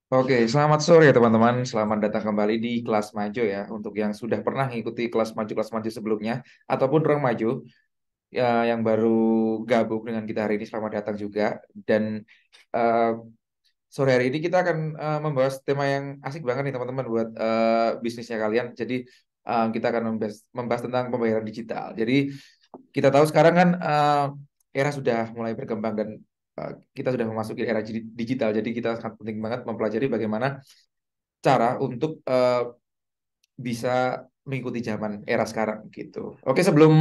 Oke, selamat sore teman-teman. Selamat datang kembali di kelas Majo ya. Untuk yang sudah pernah mengikuti kelas Majo sebelumnya, ataupun orang Majo ya, yang baru gabung dengan kita hari ini, selamat datang juga. Dan eh, sore hari ini kita akan membahas tema yang asik banget nih teman-teman buat bisnisnya kalian. Jadi kita akan membahas tentang pembayaran digital. Jadi kita tahu sekarang kan era sudah mulai berkembang dan kita sudah memasuki era digital. Jadi kita sangat penting banget mempelajari bagaimana cara untuk bisa mengikuti zaman era sekarang gitu. Oke, sebelum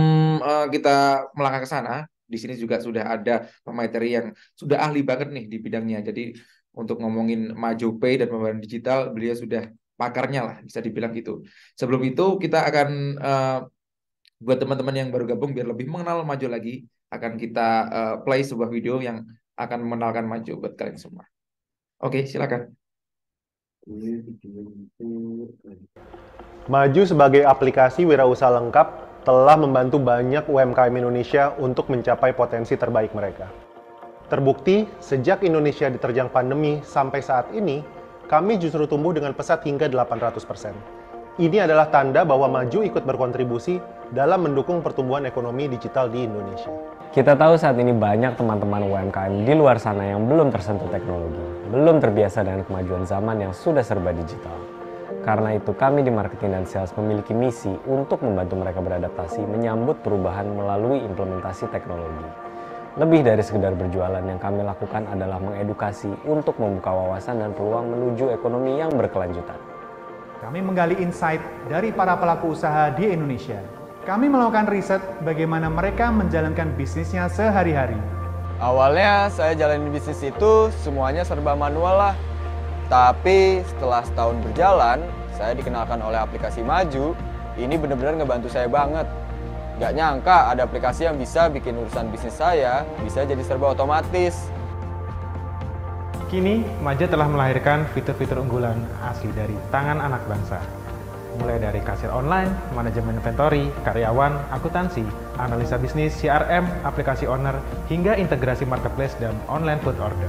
kita melangkah ke sana, di sini juga sudah ada pemateri yang sudah ahli banget nih di bidangnya. Jadi untuk ngomongin MajuPay dan pembayaran digital, beliau sudah pakarnya lah, bisa dibilang gitu. Sebelum itu kita akan buat teman-teman yang baru gabung biar lebih mengenal Maju lagi, akan kita play sebuah video yang akan mengenalkan Maju buat kalian semua. Oke, silakan. Maju sebagai aplikasi wirausaha lengkap telah membantu banyak UMKM Indonesia untuk mencapai potensi terbaik mereka. Terbukti, sejak Indonesia diterjang pandemi sampai saat ini, kami justru tumbuh dengan pesat hingga 800%. Ini adalah tanda bahwa Maju ikut berkontribusi dalam mendukung pertumbuhan ekonomi digital di Indonesia. Kita tahu saat ini banyak teman-teman UMKM di luar sana yang belum tersentuh teknologi, belum terbiasa dengan kemajuan zaman yang sudah serba digital. Karena itu kami di Marketing dan Sales memiliki misi untuk membantu mereka beradaptasi menyambut perubahan melalui implementasi teknologi. Lebih dari sekedar berjualan, yang kami lakukan adalah mengedukasi untuk membuka wawasan dan peluang menuju ekonomi yang berkelanjutan. Kami menggali insight dari para pelaku usaha di Indonesia. Kami melakukan riset bagaimana mereka menjalankan bisnisnya sehari-hari. Awalnya saya jalanin bisnis itu semuanya serba manual lah. Tapi setelah setahun berjalan, saya dikenalkan oleh aplikasi Maju. Ini benar-benar ngebantu saya banget. Gak nyangka ada aplikasi yang bisa bikin urusan bisnis saya bisa jadi serba otomatis. Kini, Maja telah melahirkan fitur-fitur unggulan asli dari tangan anak bangsa. Mulai dari kasir online, manajemen inventory, karyawan, akuntansi, analisa bisnis, CRM, aplikasi owner, hingga integrasi marketplace dan online food order.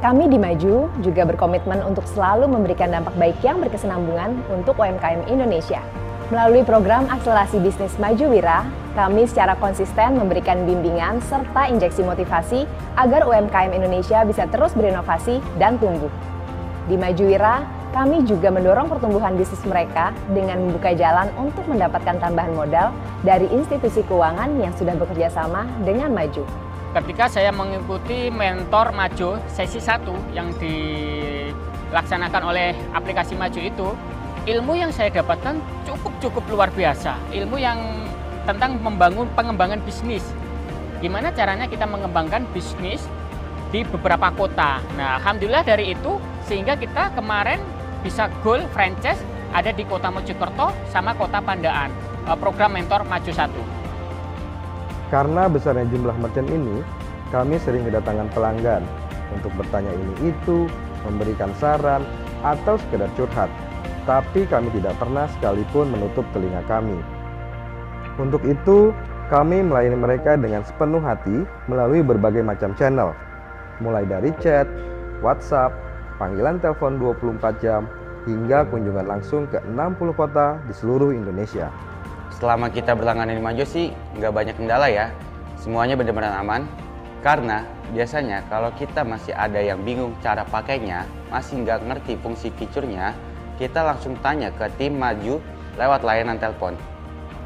Kami di Maju juga berkomitmen untuk selalu memberikan dampak baik yang berkesinambungan untuk UMKM Indonesia. Melalui program akselerasi bisnis Maju Wira, kami secara konsisten memberikan bimbingan serta injeksi motivasi agar UMKM Indonesia bisa terus berinovasi dan tumbuh. Di Maju Wira, kami juga mendorong pertumbuhan bisnis mereka dengan membuka jalan untuk mendapatkan tambahan modal dari institusi keuangan yang sudah bekerja sama dengan Maju. Ketika saya mengikuti mentor Maju sesi 1 yang dilaksanakan oleh aplikasi Maju itu, ilmu yang saya dapatkan cukup luar biasa. Ilmu yang tentang pengembangan bisnis. Gimana caranya kita mengembangkan bisnis di beberapa kota. Nah, alhamdulillah dari itu sehingga kita kemarin bisa goal franchise ada di Kota Mojokerto sama Kota Pandaan. Program mentor Maju 1. Karena besarnya jumlah merchant ini, kami sering kedatangan pelanggan untuk bertanya ini itu, memberikan saran, atau sekedar curhat. Tapi kami tidak pernah sekalipun menutup telinga kami. Untuk itu, kami melayani mereka dengan sepenuh hati melalui berbagai macam channel, mulai dari chat, WhatsApp, panggilan telepon 24 jam, hingga kunjungan langsung ke 60 kota di seluruh Indonesia. Selama kita berlangganan di Maju sih nggak banyak kendala ya. Semuanya benar-benar aman. Karena biasanya kalau kita masih ada yang bingung cara pakainya, masih nggak ngerti fungsi fiturnya, kita langsung tanya ke tim Maju lewat layanan telepon.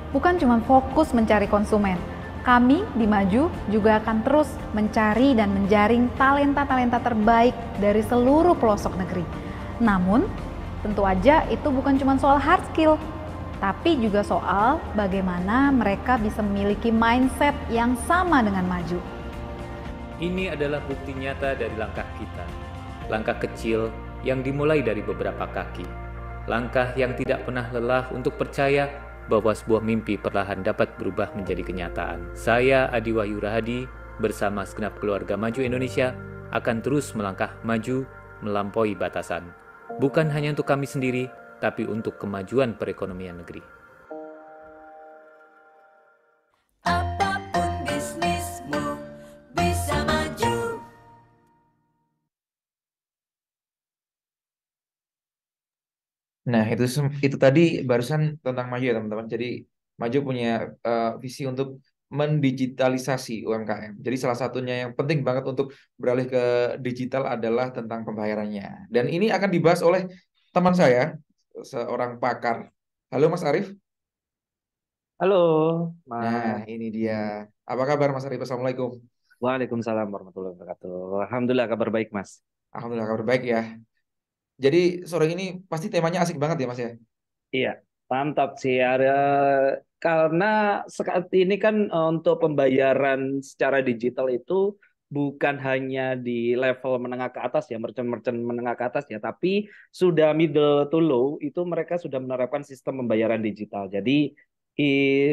Bukan cuma fokus mencari konsumen, kami di Maju juga akan terus mencari dan menjaring talenta-talenta terbaik dari seluruh pelosok negeri. Namun, tentu aja itu bukan cuma soal hard skill, tapi juga soal bagaimana mereka bisa memiliki mindset yang sama dengan Maju. Ini adalah bukti nyata dari langkah kita. Langkah kecil yang dimulai dari beberapa kaki. Langkah yang tidak pernah lelah untuk percaya bahwa sebuah mimpi perlahan dapat berubah menjadi kenyataan. Saya Adi Wahyu Rahadi bersama segenap keluarga Maju Indonesia akan terus melangkah maju melampaui batasan. Bukan hanya untuk kami sendiri, tapi untuk kemajuan perekonomian negeri. Nah, itu tadi barusan tentang Maju ya, teman-teman. Jadi Maju punya visi untuk mendigitalisasi UMKM. Jadi salah satunya yang penting banget untuk beralih ke digital adalah tentang pembayarannya. Dan ini akan dibahas oleh teman saya, seorang pakar. Halo Mas Arief. Halo, Nah, Mas. ini dia. Apa kabar Mas Arief? Assalamualaikum. Waalaikumsalam warahmatullahi wabarakatuh. Alhamdulillah kabar baik, Mas. Alhamdulillah kabar baik ya. Jadi sore ini pasti temanya asik banget ya Mas ya. Iya, mantap sih. Karena saat ini kan untuk pembayaran secara digital itu bukan hanya di level menengah ke atas ya, merchant-merchant menengah ke atas ya, tapi sudah middle to low itu mereka sudah menerapkan sistem pembayaran digital. Jadi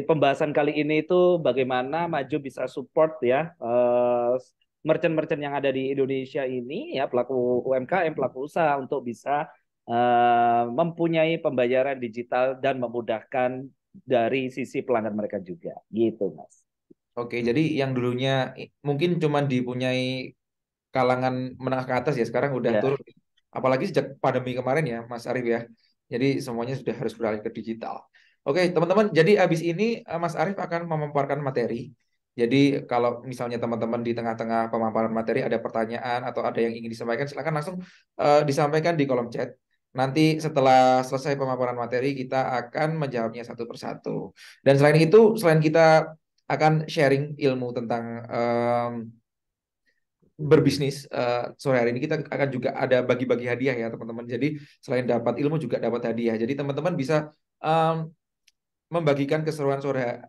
pembahasan kali ini itu bagaimana Maju bisa support ya merchant-merchant yang ada di Indonesia ini ya pelaku UMKM, pelaku usaha untuk bisa mempunyai pembayaran digital dan memudahkan dari sisi pelanggan mereka juga, gitu, Mas. Oke, jadi yang dulunya mungkin cuma dipunyai kalangan menengah ke atas ya, sekarang udah Ya, turun. Apalagi sejak pandemi kemarin ya, Mas Arief ya. Jadi semuanya sudah harus beralih ke digital. Oke, teman-teman, jadi abis ini Mas Arief akan memaparkan materi. Jadi kalau misalnya teman-teman di tengah-tengah pemaparan materi ada pertanyaan atau ada yang ingin disampaikan, silakan langsung disampaikan di kolom chat. Nanti setelah selesai pemaparan materi, kita akan menjawabnya satu persatu. Dan selain itu, selain kita akan sharing ilmu tentang berbisnis, sore hari ini kita akan juga ada bagi-bagi hadiah ya teman-teman. Jadi selain dapat ilmu juga dapat hadiah. Jadi teman-teman bisa um, membagikan keseruan sore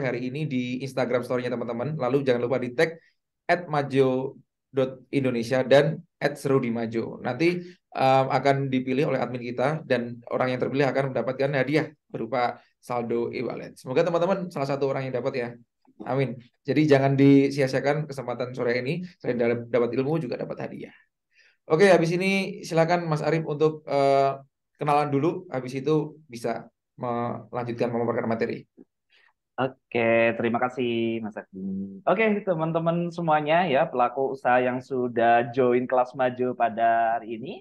hari ini di Instagram story-nya teman-teman. Lalu jangan lupa di tag @majo.indonesia dan @serudimajo. Nanti akan dipilih oleh admin kita dan orang yang terpilih akan mendapatkan hadiah berupa saldo e-wallet. Semoga teman-teman salah satu orang yang dapat ya. Amin. Jadi jangan disia-siakan kesempatan sore ini. Selain dapat ilmu juga dapat hadiah. Oke, habis ini silakan Mas Arief untuk kenalan dulu. Habis itu bisa melanjutkan memaparkan materi. oke, terima kasih Mas Agni. Oke, teman-teman semuanya ya, pelaku usaha yang sudah join kelas maju pada hari ini.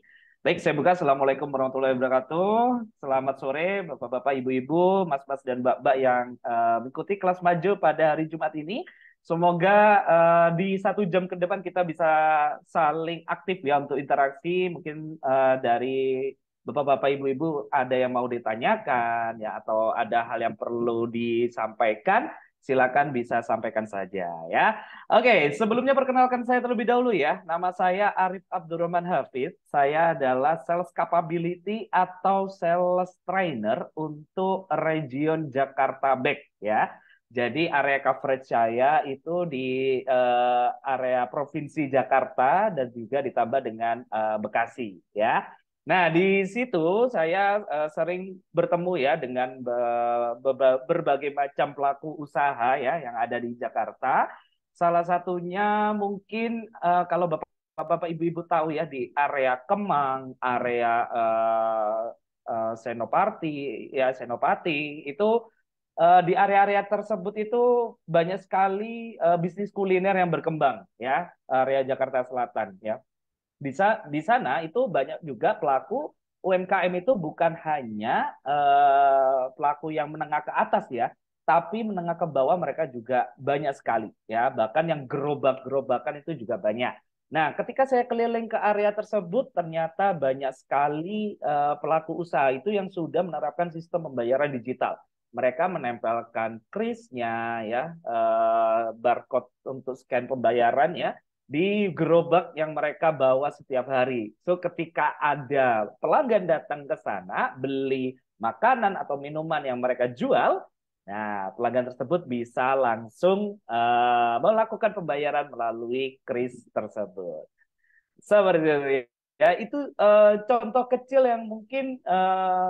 Baik, saya buka. Assalamualaikum warahmatullahi wabarakatuh. Selamat sore, Bapak-Bapak, Ibu-Ibu, Mas-Mas, dan Mbak-Mbak yang mengikuti kelas maju pada hari Jumat ini. Semoga di 1 jam ke depan kita bisa saling aktif ya untuk interaksi. Mungkin dari Bapak-bapak, ibu-ibu ada yang mau ditanyakan ya atau ada hal yang perlu disampaikan, silakan bisa sampaikan saja ya. Oke, sebelumnya perkenalkan saya terlebih dahulu ya. Nama saya Arif Abdurrahman Hafiz. Saya adalah Sales Capability atau Sales Trainer untuk region Jakarta Back ya. Jadi area coverage saya itu di area Provinsi Jakarta dan juga ditambah dengan Bekasi ya. Nah, di situ saya sering bertemu ya dengan berbagai macam pelaku usaha ya yang ada di Jakarta. Salah satunya mungkin kalau Bapak Ibu-ibu tahu ya di area Kemang, area Senopati ya Senopati itu di area-area tersebut itu banyak sekali bisnis kuliner yang berkembang ya, area Jakarta Selatan ya. Di sana itu banyak juga pelaku UMKM itu bukan hanya pelaku yang menengah ke atas ya, tapi menengah ke bawah mereka juga banyak sekali ya, bahkan yang gerobak-gerobakan itu juga banyak. Nah, ketika saya keliling ke area tersebut, ternyata banyak sekali pelaku usaha itu yang sudah menerapkan sistem pembayaran digital. Mereka menempelkan krisnya ya, barcode untuk scan pembayaran ya, di gerobak yang mereka bawa setiap hari. So ketika ada pelanggan datang ke sana beli makanan atau minuman yang mereka jual, nah pelanggan tersebut bisa langsung melakukan pembayaran melalui kris tersebut. Seperti itu. Ya, itu contoh kecil yang mungkin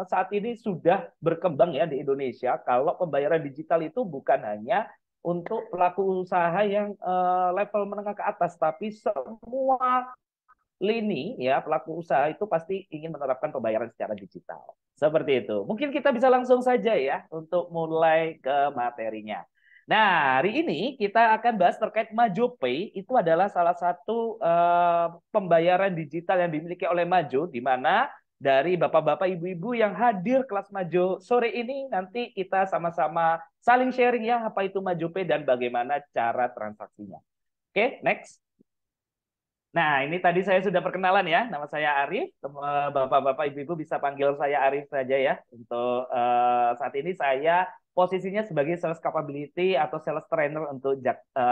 saat ini sudah berkembang ya di Indonesia. Kalau pembayaran digital itu bukan hanya untuk pelaku usaha yang level menengah ke atas, tapi semua lini ya pelaku usaha itu pasti ingin menerapkan pembayaran secara digital. Seperti itu. Mungkin kita bisa langsung saja ya untuk mulai ke materinya. Nah, hari ini kita akan bahas terkait Maju Pay. Itu adalah salah satu pembayaran digital yang dimiliki oleh Maju, di mana dari bapak-bapak, ibu-ibu yang hadir kelas Maju sore ini. Nanti kita sama-sama saling sharing ya, apa itu Maju Pay dan bagaimana cara transaksinya. Oke, next. Nah, ini tadi saya sudah perkenalan ya. Nama saya Arif. Bapak-bapak, ibu-ibu bisa panggil saya Arif saja ya. Untuk saat ini saya posisinya sebagai sales capability atau sales trainer untuk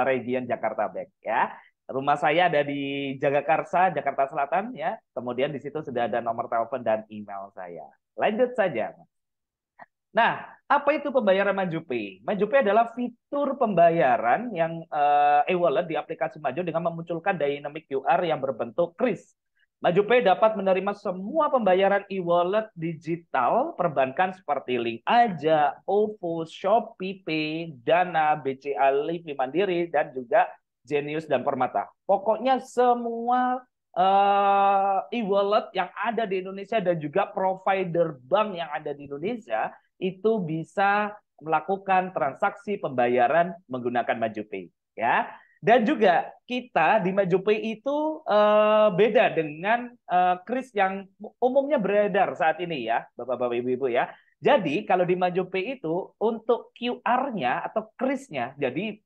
region Jakarta Back ya. Rumah saya ada di Jagakarsa, Jakarta Selatan ya. Kemudian di situ sudah ada nomor telepon dan email saya. Lanjut saja. Nah, apa itu pembayaran Maju Pay? Maju Pay adalah fitur pembayaran yang e-wallet di aplikasi Maju dengan memunculkan dynamic QR yang berbentuk kris. Maju Pay dapat menerima semua pembayaran e-wallet digital perbankan seperti Link Aja, OVO, Shopee Pay, Dana, BCA, Livi Mandiri, dan juga Genius dan Permata. Pokoknya semua e-wallet yang ada di Indonesia dan juga provider bank yang ada di Indonesia itu bisa melakukan transaksi pembayaran menggunakan Maju Pay ya. Dan juga kita di Maju Pay itu beda dengan kris yang umumnya beredar saat ini ya, Bapak-bapak Ibu-ibu ya. Jadi kalau di Maju Pay itu untuk QR-nya atau krisnya, jadi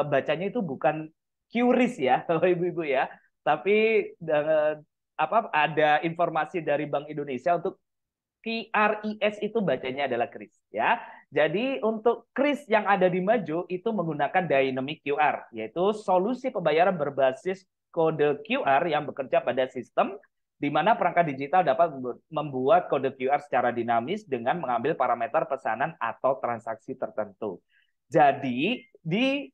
bacanya itu bukan QRIS ya, Bapak Ibu-ibu ya, tapi ada informasi dari Bank Indonesia untuk QRIS itu bacanya adalah kris ya. Jadi untuk kris yang ada di Maju itu menggunakan dynamic QR, yaitu solusi pembayaran berbasis kode QR yang bekerja pada sistem di mana perangkat digital dapat membuat kode QR secara dinamis dengan mengambil parameter pesanan atau transaksi tertentu. Jadi di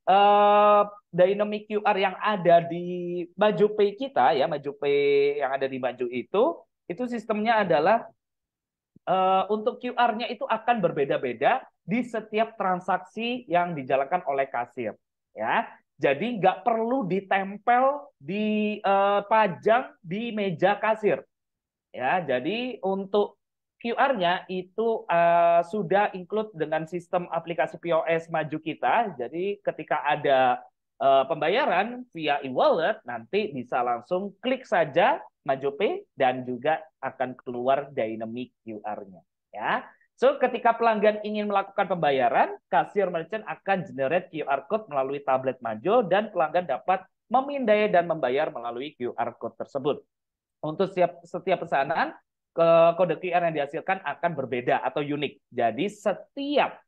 dynamic QR yang ada di Maju Pay kita ya, Maju Pay yang ada di Maju itu sistemnya adalah untuk QR-nya itu akan berbeda-beda di setiap transaksi yang dijalankan oleh kasir ya. Jadi nggak perlu ditempel di pajang di meja kasir ya. Jadi untuk QR-nya itu sudah include dengan sistem aplikasi POS Maju kita. Jadi ketika ada pembayaran via e-wallet nanti bisa langsung klik saja Maju Pay dan juga akan keluar dynamic QR-nya ya. So ketika pelanggan ingin melakukan pembayaran, kasir merchant akan generate QR code melalui tablet Maju dan pelanggan dapat memindai dan membayar melalui QR code tersebut. Untuk setiap pesanan, kode QR yang dihasilkan akan berbeda atau unik. Jadi setiap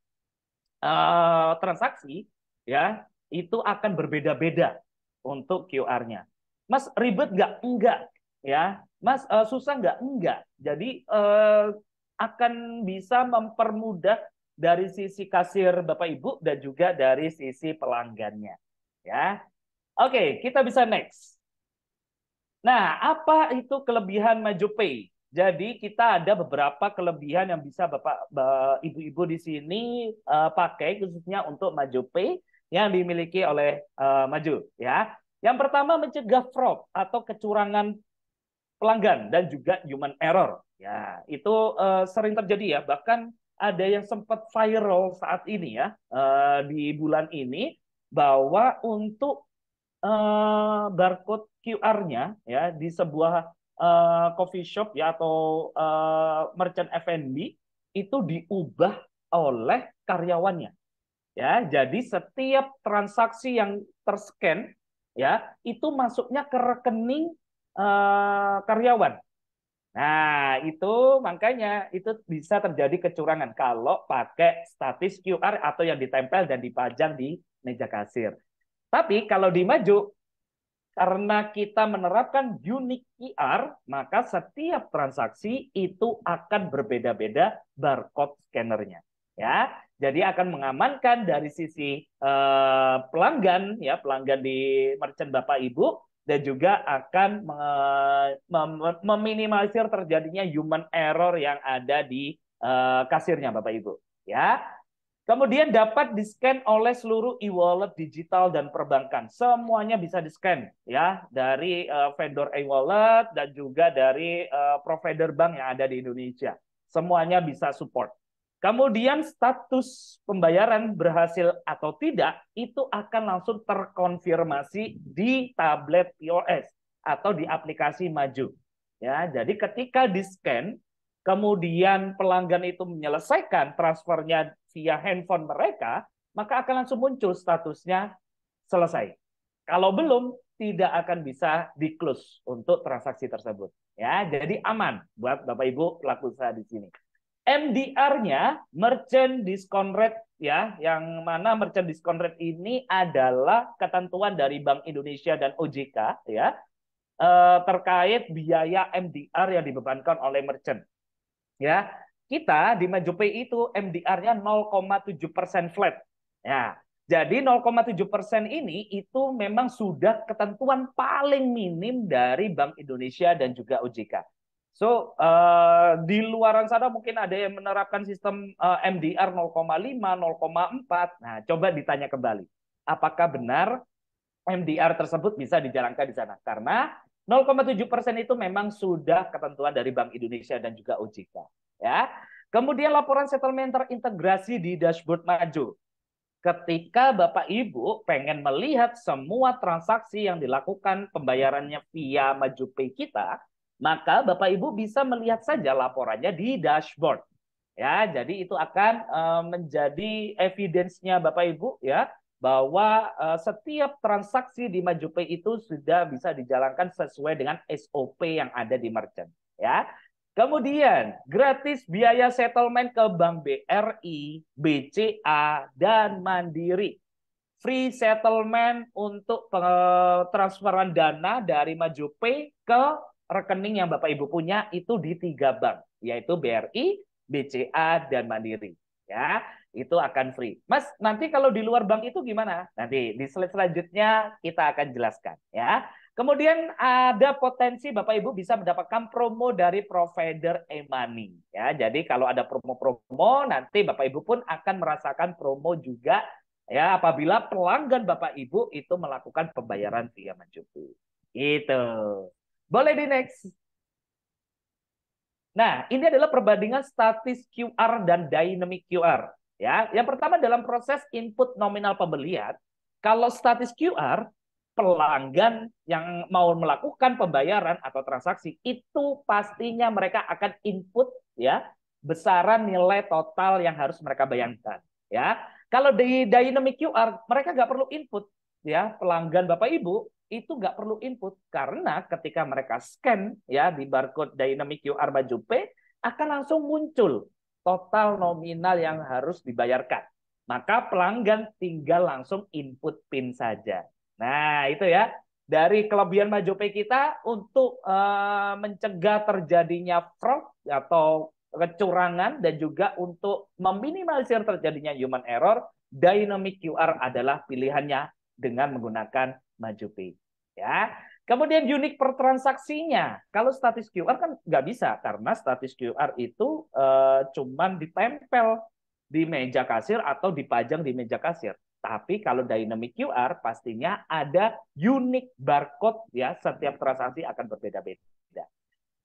transaksi ya itu akan berbeda-beda untuk QR-nya. Mas ribet nggak? Enggak. Ya, Mas susah nggak? Enggak. Jadi akan bisa mempermudah dari sisi kasir Bapak Ibu dan juga dari sisi pelanggannya. Ya, oke, kita bisa next. Nah, apa itu kelebihan Maju Pay? Jadi kita ada beberapa kelebihan yang bisa Bapak Ibu-ibu di sini pakai khususnya untuk Maju Pay yang dimiliki oleh Maju. Ya, yang pertama mencegah fraud atau kecurangan pelanggan dan juga human error. Ya, itu sering terjadi ya. Bahkan ada yang sempat viral saat ini ya di bulan ini bahwa untuk barcode QR-nya ya di sebuah coffee shop ya atau merchant F&B itu diubah oleh karyawannya. Ya, jadi setiap transaksi yang terscan ya itu masuknya ke rekening karyawan. Nah, itu makanya itu bisa terjadi kecurangan kalau pakai statis QR atau yang ditempel dan dipajang di meja kasir. Tapi kalau di Maju, karena kita menerapkan unique QR, maka setiap transaksi itu akan berbeda-beda barcode scannernya. Ya, jadi akan mengamankan dari sisi pelanggan, ya pelanggan di merchant Bapak Ibu, dan juga akan meminimalisir terjadinya human error yang ada di kasirnya Bapak Ibu. Ya, kemudian dapat di-scan oleh seluruh e-wallet digital dan perbankan. Semuanya bisa di-scan ya dari vendor e-wallet dan juga dari provider bank yang ada di Indonesia. Semuanya bisa support. Kemudian status pembayaran berhasil atau tidak itu akan langsung terkonfirmasi di tablet POS atau di aplikasi Maju. Ya, jadi ketika di-scan kemudian pelanggan itu menyelesaikan transfernya via handphone mereka, maka akan langsung muncul statusnya selesai. Kalau belum, tidak akan bisa di-close untuk transaksi tersebut. Ya, jadi aman buat Bapak Ibu pelaku usaha di sini. MDR-nya merchant discount rate, ya, yang mana merchant discount rate ini adalah ketentuan dari Bank Indonesia dan OJK, ya, terkait biaya MDR yang dibebankan oleh merchant. Ya, kita di MajuPay itu MDR-nya 0,7% flat. Ya, jadi 0,7% ini itu memang sudah ketentuan paling minim dari Bank Indonesia dan juga OJK. So, di luaran sana mungkin ada yang menerapkan sistem MDR 0,5, 0,4. Nah, coba ditanya kembali. Apakah benar MDR tersebut bisa dijalankan di sana? Karena 0,7% itu memang sudah ketentuan dari Bank Indonesia dan juga OJK. Ya. Kemudian laporan settlement terintegrasi di dashboard Maju. Ketika Bapak Ibu pengen melihat semua transaksi yang dilakukan pembayarannya via MajuPay kita, maka Bapak Ibu bisa melihat saja laporannya di dashboard. Ya, jadi itu akan menjadi evidence-nya Bapak Ibu, ya, bahwa setiap transaksi di MajuPay itu sudah bisa dijalankan sesuai dengan SOP yang ada di merchant, ya. Kemudian, gratis biaya settlement ke Bank BRI, BCA, dan Mandiri. Free settlement untuk transferan dana dari MajuPay ke rekening yang Bapak Ibu punya itu di 3 bank, yaitu BRI, BCA, dan Mandiri. Ya, itu akan free. Mas, nanti kalau di luar bank itu gimana? Nanti di slide selanjutnya kita akan jelaskan. Ya. Kemudian ada potensi Bapak Ibu bisa mendapatkan promo dari provider e-money. Ya, jadi kalau ada promo-promo, nanti Bapak Ibu pun akan merasakan promo juga, ya, apabila pelanggan Bapak Ibu itu melakukan pembayaran via MajuPay. Itu. Boleh di next. Nah, ini adalah perbandingan statis QR dan dynamic QR. Ya, yang pertama dalam proses input nominal pembelian, kalau statis QR, pelanggan yang mau melakukan pembayaran atau transaksi itu pastinya mereka akan input, ya, besaran nilai total yang harus mereka bayarkan. Ya, kalau di dynamic QR mereka nggak perlu input, ya, pelanggan Bapak Ibu itu nggak perlu input karena ketika mereka scan, ya, di barcode dynamic QR MajuPay akan langsung muncul total nominal yang harus dibayarkan. Maka pelanggan tinggal langsung input PIN saja. Nah, itu ya. Dari kelebihan MajuPay kita untuk mencegah terjadinya fraud atau kecurangan dan juga untuk meminimalisir terjadinya human error, dynamic QR adalah pilihannya dengan menggunakan MajuPay. Ya. Kemudian unik per transaksinya. Kalau statis QR kan nggak bisa karena statis QR itu cuman ditempel di meja kasir atau dipajang di meja kasir. Tapi kalau dynamic QR pastinya ada unique barcode, ya, setiap transaksi akan berbeda-beda.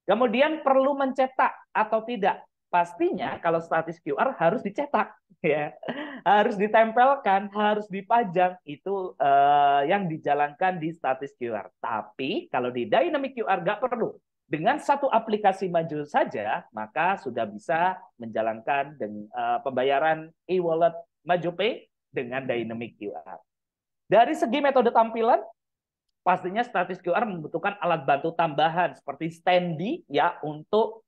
Kemudian perlu mencetak atau tidak? Pastinya kalau statis QR harus dicetak, ya. Harus ditempelkan, harus dipajang, itu yang dijalankan di statis QR. Tapi kalau di dynamic QR nggak perlu. Dengan satu aplikasi Maju saja, maka sudah bisa menjalankan pembayaran e-wallet MajuPay dengan dynamic QR. Dari segi metode tampilan, pastinya statis QR membutuhkan alat bantu tambahan seperti standee, ya, untuk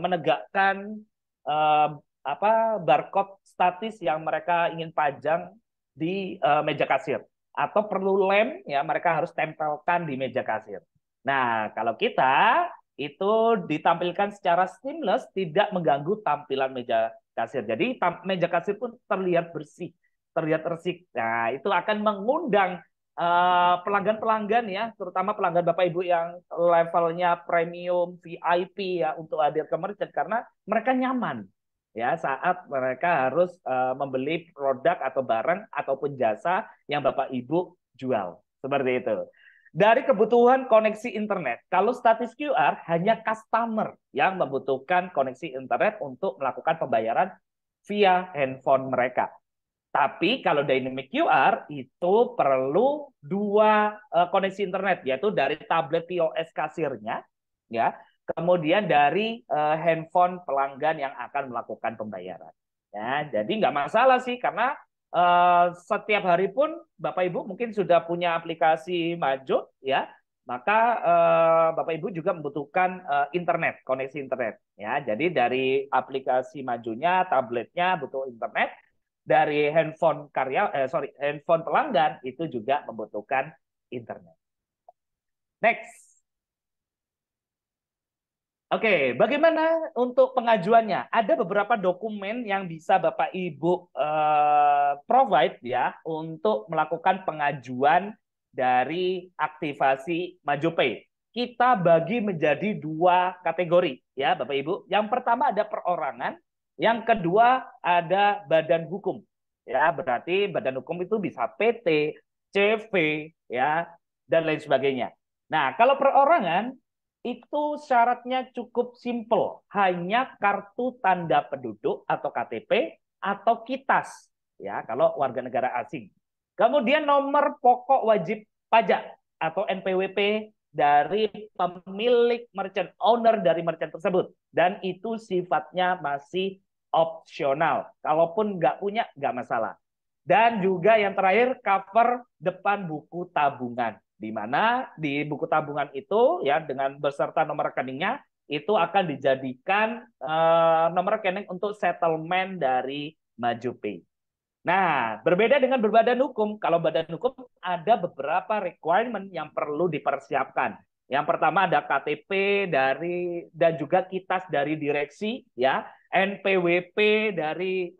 menegakkan barcode statis yang mereka ingin pajang di meja kasir, atau perlu lem, ya, mereka harus tempelkan di meja kasir. Nah, kalau kita itu ditampilkan secara seamless, tidak mengganggu tampilan meja kasir. Jadi meja kasir pun terlihat bersih, terlihat resik. Nah, itu akan mengundang pelanggan-pelanggan, ya, terutama pelanggan Bapak Ibu yang levelnya premium VIP, ya, untuk hadir ke merchant karena mereka nyaman, ya, saat mereka harus membeli produk atau barang ataupun jasa yang Bapak Ibu jual. Seperti itu. Dari kebutuhan koneksi internet, kalau statis QR hanya customer yang membutuhkan koneksi internet untuk melakukan pembayaran via handphone mereka. Tapi kalau dynamic QR itu perlu 2 koneksi internet, yaitu dari tablet POS kasirnya, ya, kemudian dari handphone pelanggan yang akan melakukan pembayaran. Ya, jadi nggak masalah sih karena setiap hari pun Bapak Ibu mungkin sudah punya aplikasi Majo, ya, maka Bapak Ibu juga membutuhkan internet, koneksi internet. Ya, jadi dari aplikasi Majunya, tabletnya butuh internet, dari handphone pelanggan itu juga membutuhkan internet. Next. Oke, bagaimana untuk pengajuannya? Ada beberapa dokumen yang bisa Bapak Ibu provide ya untuk melakukan pengajuan dari aktivasi MajuPay. Kita bagi menjadi dua kategori ya Bapak Ibu. Yang pertama ada perorangan, yang kedua ada badan hukum. Ya, berarti badan hukum itu bisa PT, CV ya dan lain sebagainya. Nah, kalau perorangan itu syaratnya cukup simpel, hanya kartu tanda penduduk atau KTP atau KITAS ya kalau warga negara asing. Kemudian nomor pokok wajib pajak atau NPWP dari pemilik merchant owner dari merchant tersebut, dan itu sifatnya masih opsional. Kalaupun nggak punya nggak masalah. Dan juga yang terakhir cover depan buku tabungan, di mana di buku tabungan itu ya dengan beserta nomor rekeningnya itu akan dijadikan nomor rekening untuk settlement dari MajuPay. Nah, berbeda dengan berbadan hukum, kalau badan hukum ada beberapa requirement yang perlu dipersiapkan. Yang pertama ada KTP dari dan juga KITAS dari direksi ya, NPWP dari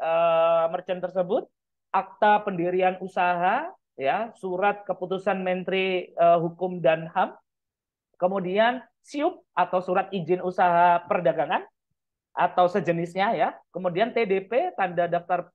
merchant tersebut, akta pendirian usaha ya, surat keputusan Menteri Hukum dan HAM, kemudian SIUP atau surat izin usaha perdagangan atau sejenisnya ya, kemudian TDP tanda daftar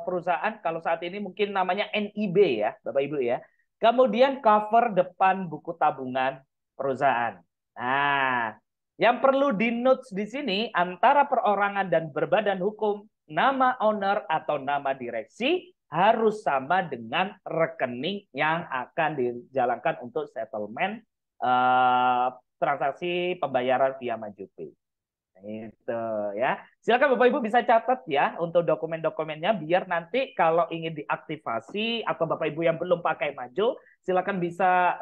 perusahaan kalau saat ini mungkin namanya NIB ya Bapak Ibu ya, kemudian cover depan buku tabungan perusahaan. Nah, yang perlu di notes di sini antara perorangan dan berbadan hukum, nama owner atau nama direksi harus sama dengan rekening yang akan dijalankan untuk settlement transaksi pembayaran via MajuPay. Itu ya. Silakan Bapak Ibu bisa catat ya untuk dokumen-dokumennya biar nanti kalau ingin diaktifasi atau Bapak Ibu yang belum pakai Maju, silakan bisa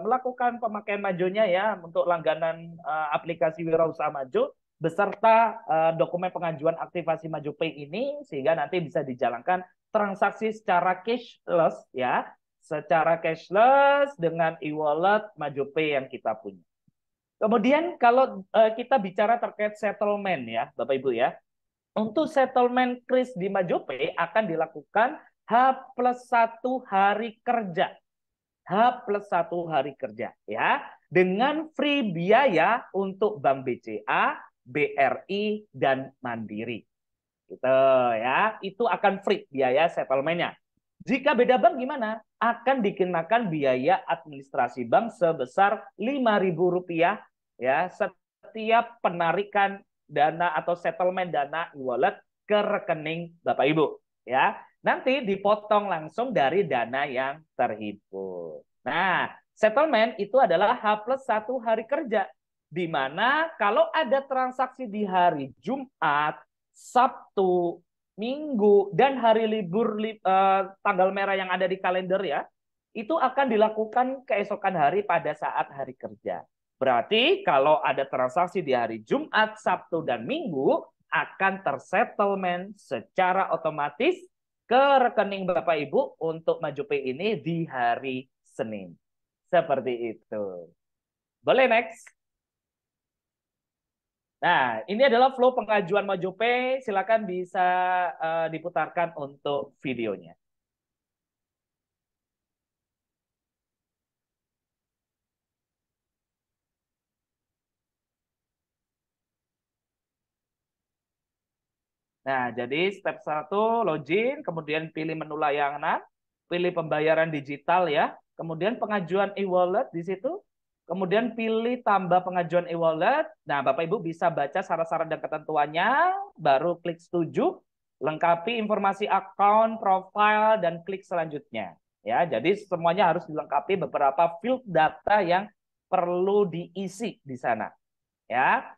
melakukan pemakaian Majunya ya untuk langganan aplikasi Wirausaha Maju beserta dokumen pengajuan aktivasi MajuPay ini sehingga nanti bisa dijalankan transaksi secara cashless ya, secara cashless dengan e-wallet MajuPay yang kita punya. Kemudian kalau kita bicara terkait settlement ya Bapak Ibu ya, untuk settlement kris di MajuPay akan dilakukan H+1 hari kerja. H+1 hari kerja ya, dengan free biaya untuk Bank BCA, BRI dan Mandiri. Gitu ya, itu akan free biaya settlementnya. Jika beda bank gimana? Akan dikenakan biaya administrasi bank sebesar Rp5.000 ya setiap penarikan dana atau settlement dana e-wallet ke rekening Bapak Ibu ya. Nanti dipotong langsung dari dana yang terhimpun. Nah, settlement itu adalah H+1 hari kerja, di mana kalau ada transaksi di hari Jumat, Sabtu, Minggu, dan hari libur tanggal merah yang ada di kalender ya, itu akan dilakukan keesokan hari pada saat hari kerja. Berarti kalau ada transaksi di hari Jumat, Sabtu, dan Minggu akan tersettlement secara otomatis ke rekening Bapak Ibu untuk MajuPay ini di hari Senin. Seperti itu. Boleh next? Nah, ini adalah flow pengajuan MajuPay. Silakan bisa diputarkan untuk videonya. Nah, jadi step 1 login, kemudian pilih menu layanan, pilih pembayaran digital ya, kemudian pengajuan e-wallet di situ, kemudian pilih tambah pengajuan e-wallet. Nah, Bapak Ibu bisa baca syarat-syarat dan ketentuannya, baru klik setuju, lengkapi informasi akun, profile, dan klik selanjutnya. Ya, jadi semuanya harus dilengkapi beberapa field data yang perlu diisi di sana. ya.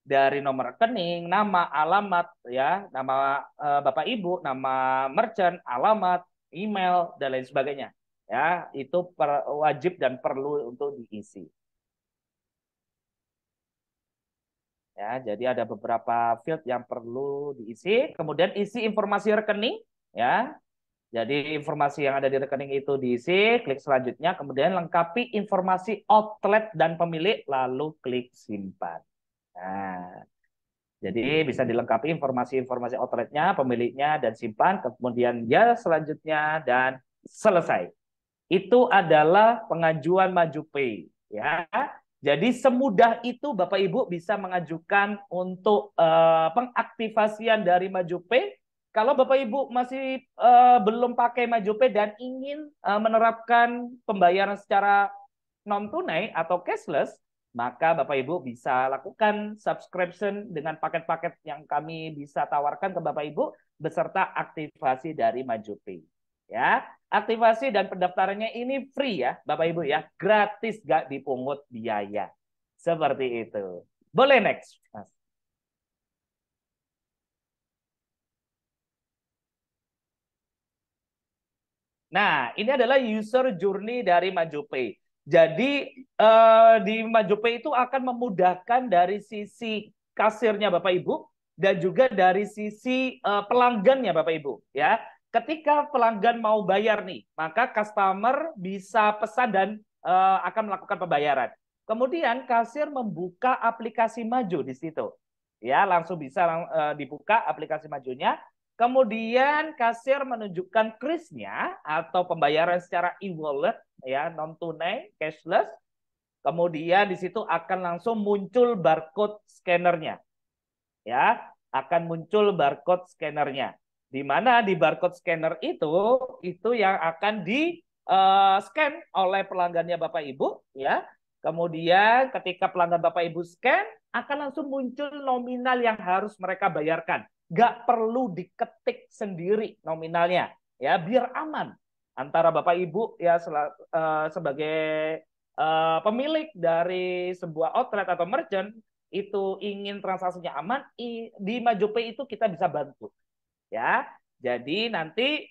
Dari nomor rekening, nama, alamat, ya, nama Bapak Ibu, nama merchant, alamat, email, dan lain sebagainya. Ya, itu wajib dan perlu untuk diisi. Ya, jadi ada beberapa field yang perlu diisi. Kemudian isi informasi rekening, ya. Jadi informasi yang ada di rekening itu diisi, klik selanjutnya, kemudian lengkapi informasi outlet dan pemilik, lalu klik simpan. Nah, jadi bisa dilengkapi informasi-informasi outletnya, pemiliknya, dan simpan. Kemudian ya selanjutnya dan selesai. Itu adalah pengajuan MajuPay. Ya. Jadi semudah itu Bapak Ibu bisa mengajukan untuk pengaktifasian dari MajuPay. Kalau Bapak Ibu masih belum pakai MajuPay dan ingin menerapkan pembayaran secara non tunai atau cashless, maka Bapak Ibu bisa lakukan subscription dengan paket-paket yang kami bisa tawarkan ke Bapak Ibu beserta aktivasi dari MajuPay. Ya, aktivasi dan pendaftarannya ini free ya, Bapak Ibu ya, gratis, gak dipungut biaya. Seperti itu. Boleh next, Mas. Nah, ini adalah user journey dari MajuPay. Jadi di MajuPay itu akan memudahkan dari sisi kasirnya Bapak Ibu dan juga dari sisi pelanggannya Bapak Ibu. Ya, ketika pelanggan mau bayar nih, maka customer bisa pesan dan akan melakukan pembayaran. Kemudian kasir membuka aplikasi Maju di situ. Ya, langsung bisa dibuka aplikasi Majunya. Kemudian kasir menunjukkan krisnya atau pembayaran secara e-wallet ya, non tunai, cashless. Kemudian di situ akan langsung muncul barcode scannernya. Ya, akan muncul barcode scannernya. Di mana di barcode scanner itu yang akan di scan oleh pelanggannya Bapak Ibu ya. Kemudian ketika pelanggan Bapak Ibu scan akan langsung muncul nominal yang harus mereka bayarkan. Nggak perlu diketik sendiri nominalnya ya, biar aman antara Bapak Ibu ya sebagai pemilik dari sebuah outlet atau merchant itu ingin transaksinya aman, di MajuPay itu kita bisa bantu ya. Jadi nanti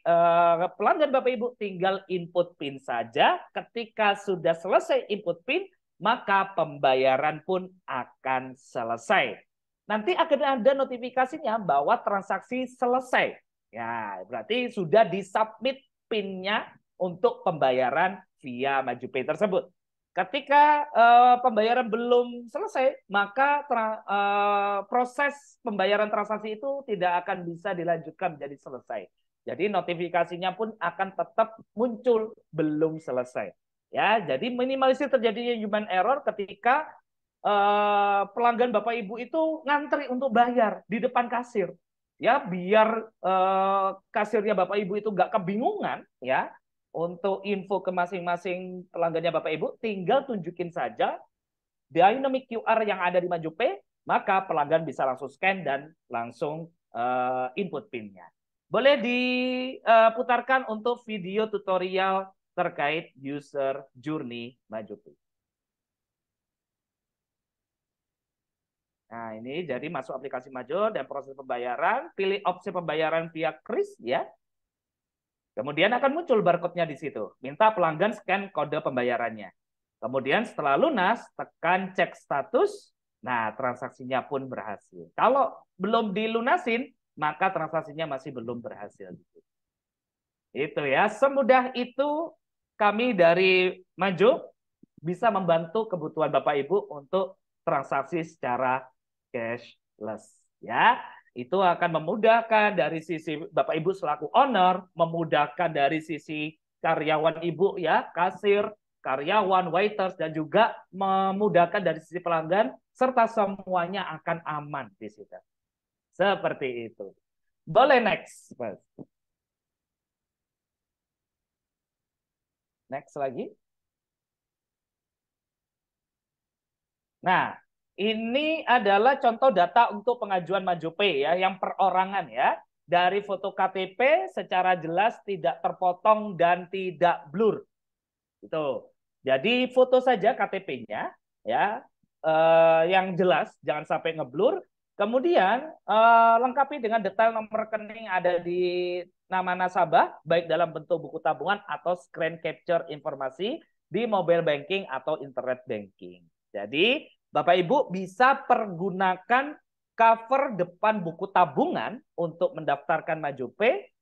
pelanggan Bapak Ibu tinggal input PIN saja. Ketika sudah selesai input PIN, maka pembayaran pun akan selesai. Nanti akan ada notifikasinya bahwa transaksi selesai. Ya, berarti sudah disubmit PIN-nya untuk pembayaran via MajuPay tersebut. Ketika pembayaran belum selesai, maka proses pembayaran transaksi itu tidak akan bisa dilanjutkan menjadi selesai. Jadi notifikasinya pun akan tetap muncul belum selesai. Ya, jadi minimalisir terjadinya human error ketika pelanggan Bapak Ibu itu ngantri untuk bayar di depan kasir. Ya, biar kasirnya Bapak Ibu itu nggak kebingungan, ya, untuk info ke masing-masing pelanggannya Bapak Ibu, tinggal tunjukin saja dynamic QR yang ada di MajuPay, maka pelanggan bisa langsung scan dan langsung input PIN-nya. Boleh diputarkan untuk video tutorial terkait user journey MajuPay. Nah, ini jadi masuk aplikasi Maju dan proses pembayaran, pilih opsi pembayaran via kris ya. Kemudian akan muncul barcode-nya di situ. Minta pelanggan scan kode pembayarannya. Kemudian setelah lunas, tekan cek status. Nah, transaksinya pun berhasil. Kalau belum dilunasin, maka transaksinya masih belum berhasil. Itu ya, semudah itu kami dari Maju bisa membantu kebutuhan Bapak Ibu untuk transaksi secara cashless. Ya, itu akan memudahkan dari sisi Bapak Ibu selaku owner, memudahkan dari sisi karyawan Ibu ya, kasir, karyawan, waiters, dan juga memudahkan dari sisi pelanggan, serta semuanya akan aman di situ. Seperti itu. Boleh next, Mas. Next lagi. Nah, ini adalah contoh data untuk pengajuan MajuPay ya, yang perorangan ya. Dari foto KTP secara jelas tidak terpotong dan tidak blur. Itu. Jadi foto saja KTP-nya ya. yang jelas, jangan sampai ngeblur. Kemudian lengkapi dengan detail nomor rekening ada di nama nasabah, baik dalam bentuk buku tabungan atau screen capture informasi di mobile banking atau internet banking. Jadi Bapak Ibu bisa pergunakan cover depan buku tabungan untuk mendaftarkan Maju Pay.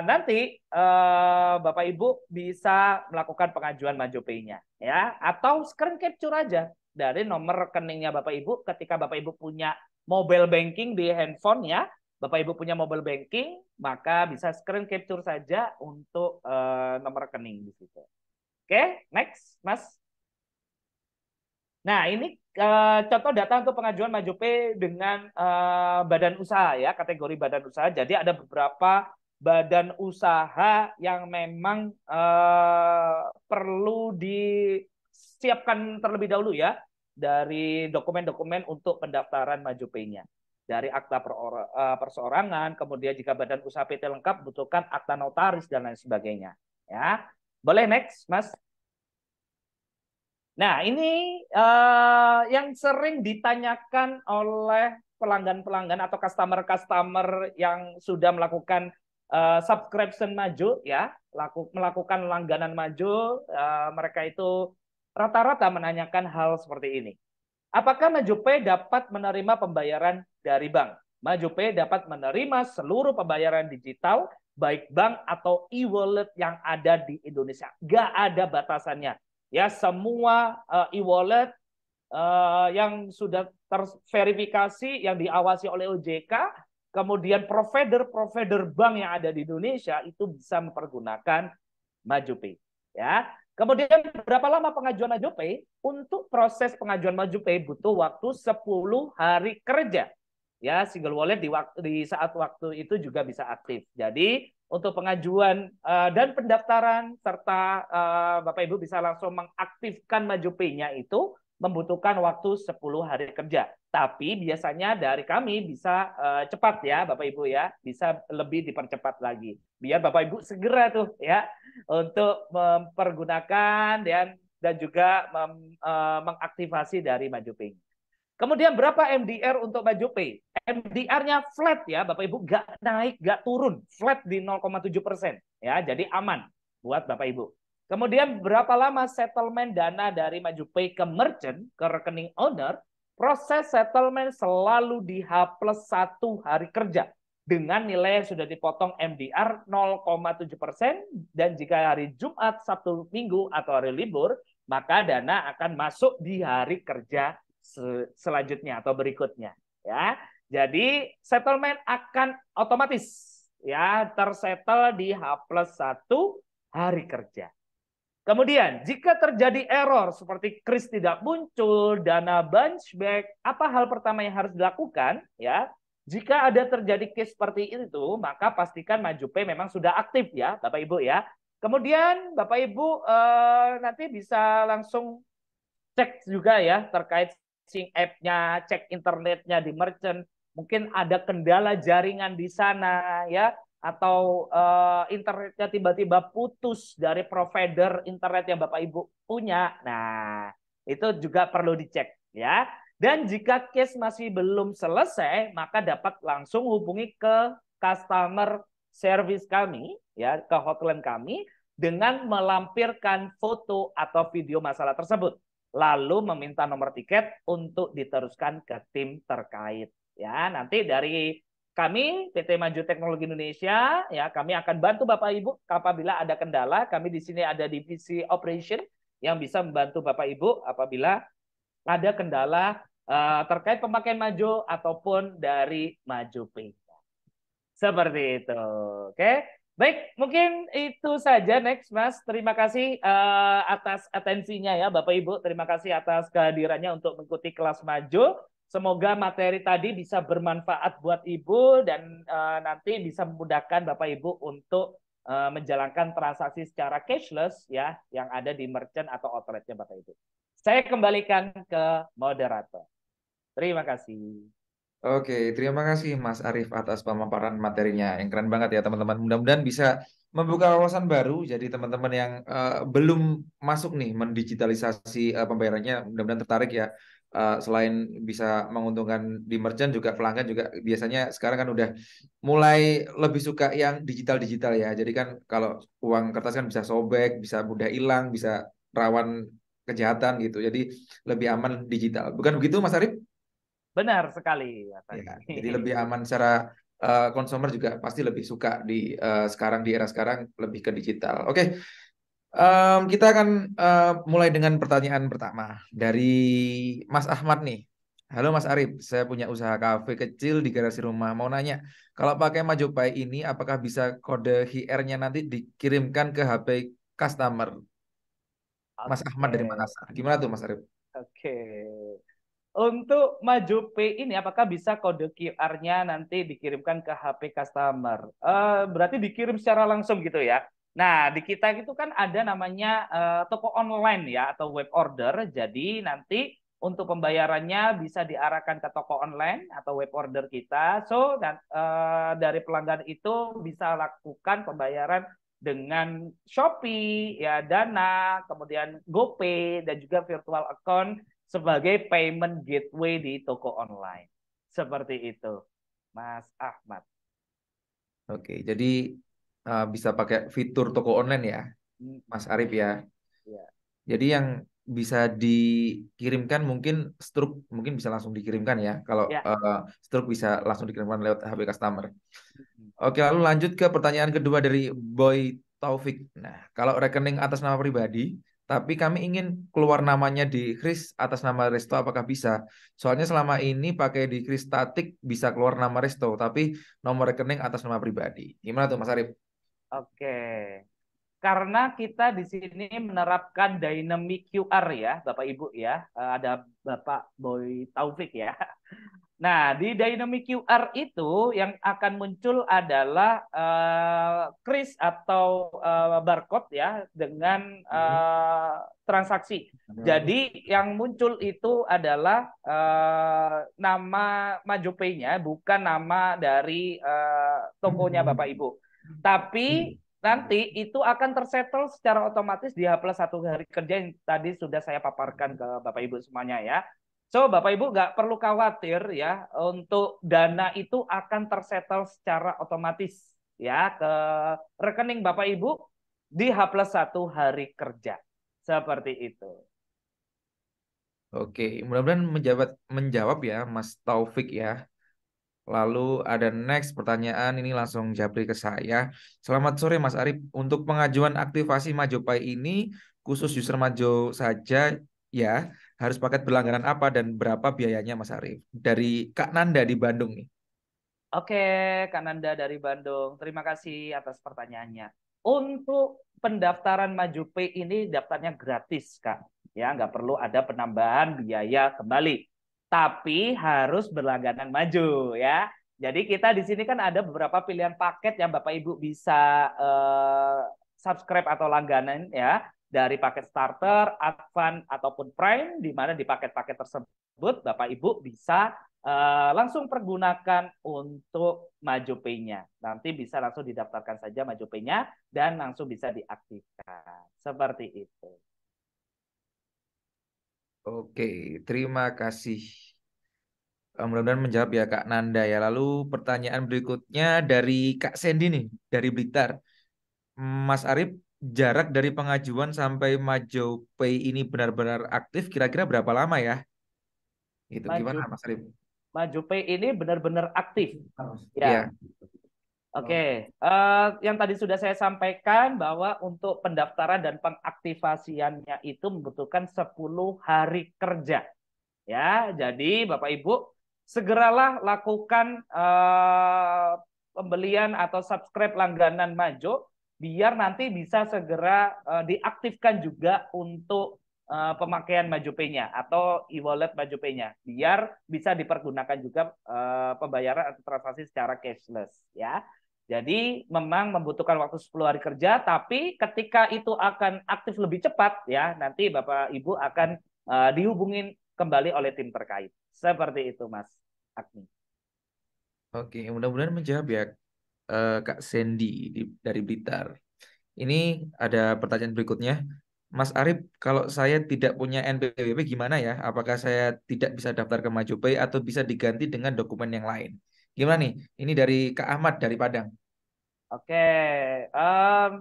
Nanti Bapak Ibu bisa melakukan pengajuan Maju Pay-nya, ya, atau screen capture aja dari nomor rekeningnya Bapak Ibu. Ketika Bapak Ibu punya mobile banking di handphone, ya, Bapak Ibu punya mobile banking, maka bisa screen capture saja untuk nomor rekening di situ. Oke, next, Mas. Nah, ini contoh data untuk pengajuan Maju Pay dengan badan usaha, ya, kategori badan usaha. Jadi ada beberapa badan usaha yang memang perlu disiapkan terlebih dahulu, ya, dari dokumen-dokumen untuk pendaftaran Maju Pay-nya. Dari akta perseorangan, kemudian jika badan usaha PT lengkap butuhkan akta notaris dan lain sebagainya, ya. Boleh next, Mas. Nah, ini yang sering ditanyakan oleh pelanggan-pelanggan atau customer-customer yang sudah melakukan subscription Maju, ya, melakukan langganan Maju. Mereka itu rata-rata menanyakan hal seperti ini. Apakah Maju Pay dapat menerima pembayaran dari bank? Maju Pay dapat menerima seluruh pembayaran digital, baik bank atau e-wallet yang ada di Indonesia. Nggak ada batasannya. Ya, semua e-wallet yang sudah terverifikasi, yang diawasi oleh OJK, kemudian provider-provider bank yang ada di Indonesia itu bisa mempergunakan Maju Pay. Ya, kemudian berapa lama pengajuan Maju Pay? Untuk proses pengajuan Maju Pay butuh waktu 10 hari kerja. Ya, single wallet di saat waktu itu juga bisa aktif. Jadi untuk pengajuan dan pendaftaran serta Bapak Ibu bisa langsung mengaktifkan Maju Pay-nya itu membutuhkan waktu 10 hari kerja. Tapi biasanya dari kami bisa cepat, ya Bapak Ibu, ya, bisa lebih dipercepat lagi. Biar Bapak Ibu segera tuh, ya, untuk mempergunakan dan juga mengaktifasi dari Maju Pay. Kemudian berapa MDR untuk Maju Pay? MDR-nya flat, ya Bapak Ibu, nggak naik, nggak turun, flat di 0,7%, ya, jadi aman buat Bapak Ibu. Kemudian berapa lama settlement dana dari Maju Pay ke merchant, ke rekening owner? Proses settlement selalu di H+1 hari kerja dengan nilai yang sudah dipotong MDR 0,7%, dan jika hari Jumat, Sabtu, Minggu atau hari libur, maka dana akan masuk di hari kerja selanjutnya atau berikutnya, ya. Jadi settlement akan otomatis, ya, tersettle di H+1 hari kerja. Kemudian jika terjadi error seperti kris tidak muncul, dana bounce back, apa hal pertama yang harus dilakukan, ya? Jika ada terjadi case seperti itu, maka pastikan Maju Pay memang sudah aktif, ya Bapak Ibu, ya. Kemudian Bapak Ibu nanti bisa langsung cek juga, ya, terkait sync app-nya, cek internetnya di merchant, mungkin ada kendala jaringan di sana, ya, atau internetnya tiba-tiba putus dari provider internet yang Bapak Ibu punya. Nah, itu juga perlu dicek, ya. Dan jika case masih belum selesai, maka dapat langsung hubungi ke customer service kami, ya, ke hotline kami dengan melampirkan foto atau video masalah tersebut, lalu meminta nomor tiket untuk diteruskan ke tim terkait. Ya, nanti dari kami PT Maju Teknologi Indonesia, ya, kami akan bantu Bapak Ibu apabila ada kendala. Kami di sini ada divisi operation yang bisa membantu Bapak Ibu apabila ada kendala terkait pemakaian Maju ataupun dari Maju Pay. Seperti itu. Oke. Baik, mungkin itu saja. Next, Mas. Terima kasih atas atensinya, ya Bapak Ibu. Terima kasih atas kehadirannya untuk mengikuti kelas Maju. Semoga materi tadi bisa bermanfaat buat Ibu dan nanti bisa memudahkan Bapak Ibu untuk menjalankan transaksi secara cashless, ya, yang ada di merchant atau outletnya Bapak Ibu. Saya kembalikan ke moderator. Terima kasih. Oke, terima kasih Mas Arief atas pemaparan materinya yang keren banget, ya teman-teman. Mudah-mudahan bisa membuka wawasan baru. Jadi teman-teman yang belum masuk nih mendigitalisasi pembayarannya, mudah-mudahan tertarik ya. Selain bisa menguntungkan di merchant, juga pelanggan juga biasanya sekarang kan udah mulai lebih suka yang digital-digital ya. Jadi kan kalau uang kertas kan bisa sobek, bisa mudah hilang, bisa rawan kejahatan gitu. Jadi lebih aman digital. Bukan begitu Mas Arif? Benar sekali, Mas Ya, Adi. jadi lebih aman secara konsumer juga pasti lebih suka sekarang di era sekarang lebih ke digital. Oke, kita akan mulai dengan pertanyaan pertama dari Mas Ahmad nih. Halo Mas Arif, saya punya usaha kafe kecil di garasi rumah. Mau nanya, kalau pakai Majopay ini, apakah bisa kode QR-nya nanti dikirimkan ke HP customer? Mas Ahmad dari Oke, Makassar. Gimana tuh Mas Arif? oke. Untuk MajuPay ini, apakah bisa kode QR-nya nanti dikirimkan ke HP customer? Berarti dikirim secara langsung gitu ya. Nah, di kita itu kan ada namanya toko online ya atau web order. Jadi nanti untuk pembayarannya bisa diarahkan ke toko online atau web order kita. So, dari pelanggan itu bisa lakukan pembayaran dengan Shopee, ya Dana, kemudian GoPay dan juga virtual account sebagai payment gateway di toko online. Seperti itu, Mas Ahmad. Oke, jadi bisa pakai fitur toko online ya, Mas Arif ya. Ya. Jadi yang bisa dikirimkan mungkin struk mungkin bisa langsung dikirimkan ya. Kalau Ya. struk bisa langsung dikirimkan lewat HP customer. Oke, lalu lanjut ke pertanyaan kedua dari Boy Taufik. Nah, kalau rekening atas nama pribadi, tapi kami ingin keluar namanya di kris atas nama resto, apakah bisa? Soalnya selama ini pakai di kris statik bisa keluar nama resto, tapi nomor rekening atas nama pribadi. Gimana tuh Mas Arif? Oke. Karena kita di sini menerapkan dynamic QR ya, Bapak Ibu ya. Ada Bapak Boy Taufik ya. Nah, di dynamic QR itu yang akan muncul adalah kris atau barcode ya dengan transaksi. Jadi yang muncul itu adalah nama Majopay-nya, bukan nama dari tokonya Bapak Ibu. Tapi nanti itu akan tersettle secara otomatis di H+1 hari kerja yang tadi sudah saya paparkan ke Bapak Ibu semuanya ya. So, Bapak Ibu nggak perlu khawatir ya, untuk dana itu akan tersettle secara otomatis ya ke rekening Bapak Ibu di H+1 hari kerja. Seperti itu. Oke, mudah-mudahan menjawab ya Mas Taufik ya. Lalu ada next pertanyaan, ini langsung japri ke saya. Selamat sore Mas Arif. Untuk pengajuan aktivasi Majopay ini khusus user Majo saja ya. Harus paket berlangganan apa dan berapa biayanya Mas Arif? Dari Kak Nanda di Bandung nih. Oke, Kak Nanda dari Bandung. Terima kasih atas pertanyaannya. Untuk pendaftaran MajuPay ini daftarnya gratis, Kak. Ya, nggak perlu ada penambahan biaya kembali. Tapi harus berlangganan maju ya. Jadi kita di sini kan ada beberapa pilihan paket yang Bapak Ibu bisa subscribe atau langganan ya. Dari paket starter, advance, ataupun prime, di mana di paket-paket tersebut Bapak Ibu bisa langsung pergunakan untuk MajuPay-nya. Nanti bisa langsung didaftarkan saja MajuPay-nya dan langsung bisa diaktifkan. Seperti itu. Oke, terima kasih. Mudah-mudahan menjawab ya Kak Nanda ya. Lalu pertanyaan berikutnya dari Kak Sandy nih, dari Blitar. Mas Arif, jarak dari pengajuan sampai MajuPay ini benar-benar aktif kira-kira berapa lama ya? Itu gimana Maju Mas Arif? MajuPay ini benar-benar aktif. Iya. Ya, oke. Yang tadi sudah saya sampaikan bahwa untuk pendaftaran dan pengaktifasiannya itu membutuhkan 10 hari kerja. Ya, jadi Bapak Ibu segeralah lakukan pembelian atau subscribe langganan Majo biar nanti bisa segera diaktifkan juga untuk pemakaian MajuPay-nya atau e-wallet MajuPay-nya biar bisa dipergunakan juga pembayaran atau transaksi secara cashless ya. Jadi memang membutuhkan waktu 10 hari kerja, tapi ketika itu akan aktif lebih cepat ya, nanti Bapak Ibu akan dihubungin kembali oleh tim terkait. Seperti itu, Mas Agni. Oke, mudah-mudahan menjawab ya Kak Sandy dari Blitar. Ini ada pertanyaan berikutnya. Mas Arif, kalau saya tidak punya NPWP gimana ya? Apakah saya tidak bisa daftar ke MajuPay atau bisa diganti dengan dokumen yang lain? Gimana nih? Ini dari Kak Ahmad dari Padang. Oke, em,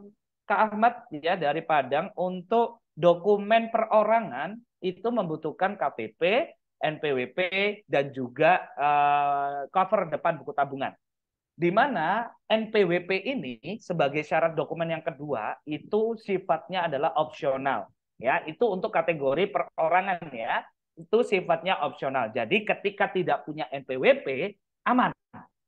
Kak Ahmad ya dari Padang untuk dokumen perorangan itu membutuhkan KTP, NPWP, dan juga cover depan buku tabungan. Di mana NPWP ini sebagai syarat dokumen yang kedua itu sifatnya adalah opsional. Ya, itu untuk kategori perorangan ya. Itu sifatnya opsional. Jadi ketika tidak punya NPWP, aman,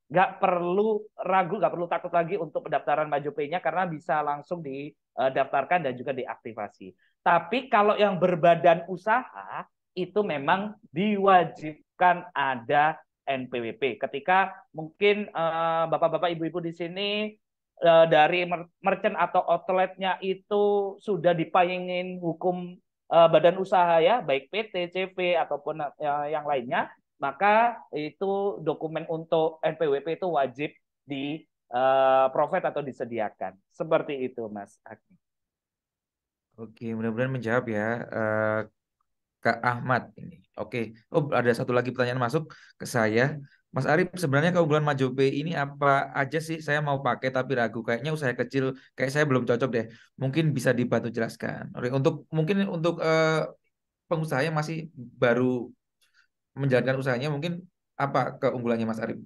nggak perlu ragu, nggak perlu takut lagi untuk pendaftaran MajuPay-nya karena bisa langsung didaftarkan dan juga diaktifasi. Tapi kalau yang berbadan usaha itu memang diwajibkan ada NPWP. Ketika mungkin bapak-bapak, ibu-ibu di sini dari merchant atau outletnya itu sudah dipayungin hukum badan usaha ya, baik PT, CV ataupun yang lainnya, maka itu dokumen untuk NPWP itu wajib di provide atau disediakan. Seperti itu, Mas Agni. Oke, mudah-mudahan menjawab ya Kak Ahmad ini. Oke. Oh, ada satu lagi pertanyaan masuk ke saya. Mas Arif, sebenarnya keunggulan MajuPay ini apa aja sih? Saya mau pakai tapi ragu. Kayaknya usaha kecil, kayak saya belum cocok deh. Mungkin bisa dibantu jelaskan. Oke, mungkin untuk pengusaha yang masih baru menjalankan usahanya, mungkin apa keunggulannya Mas Arif?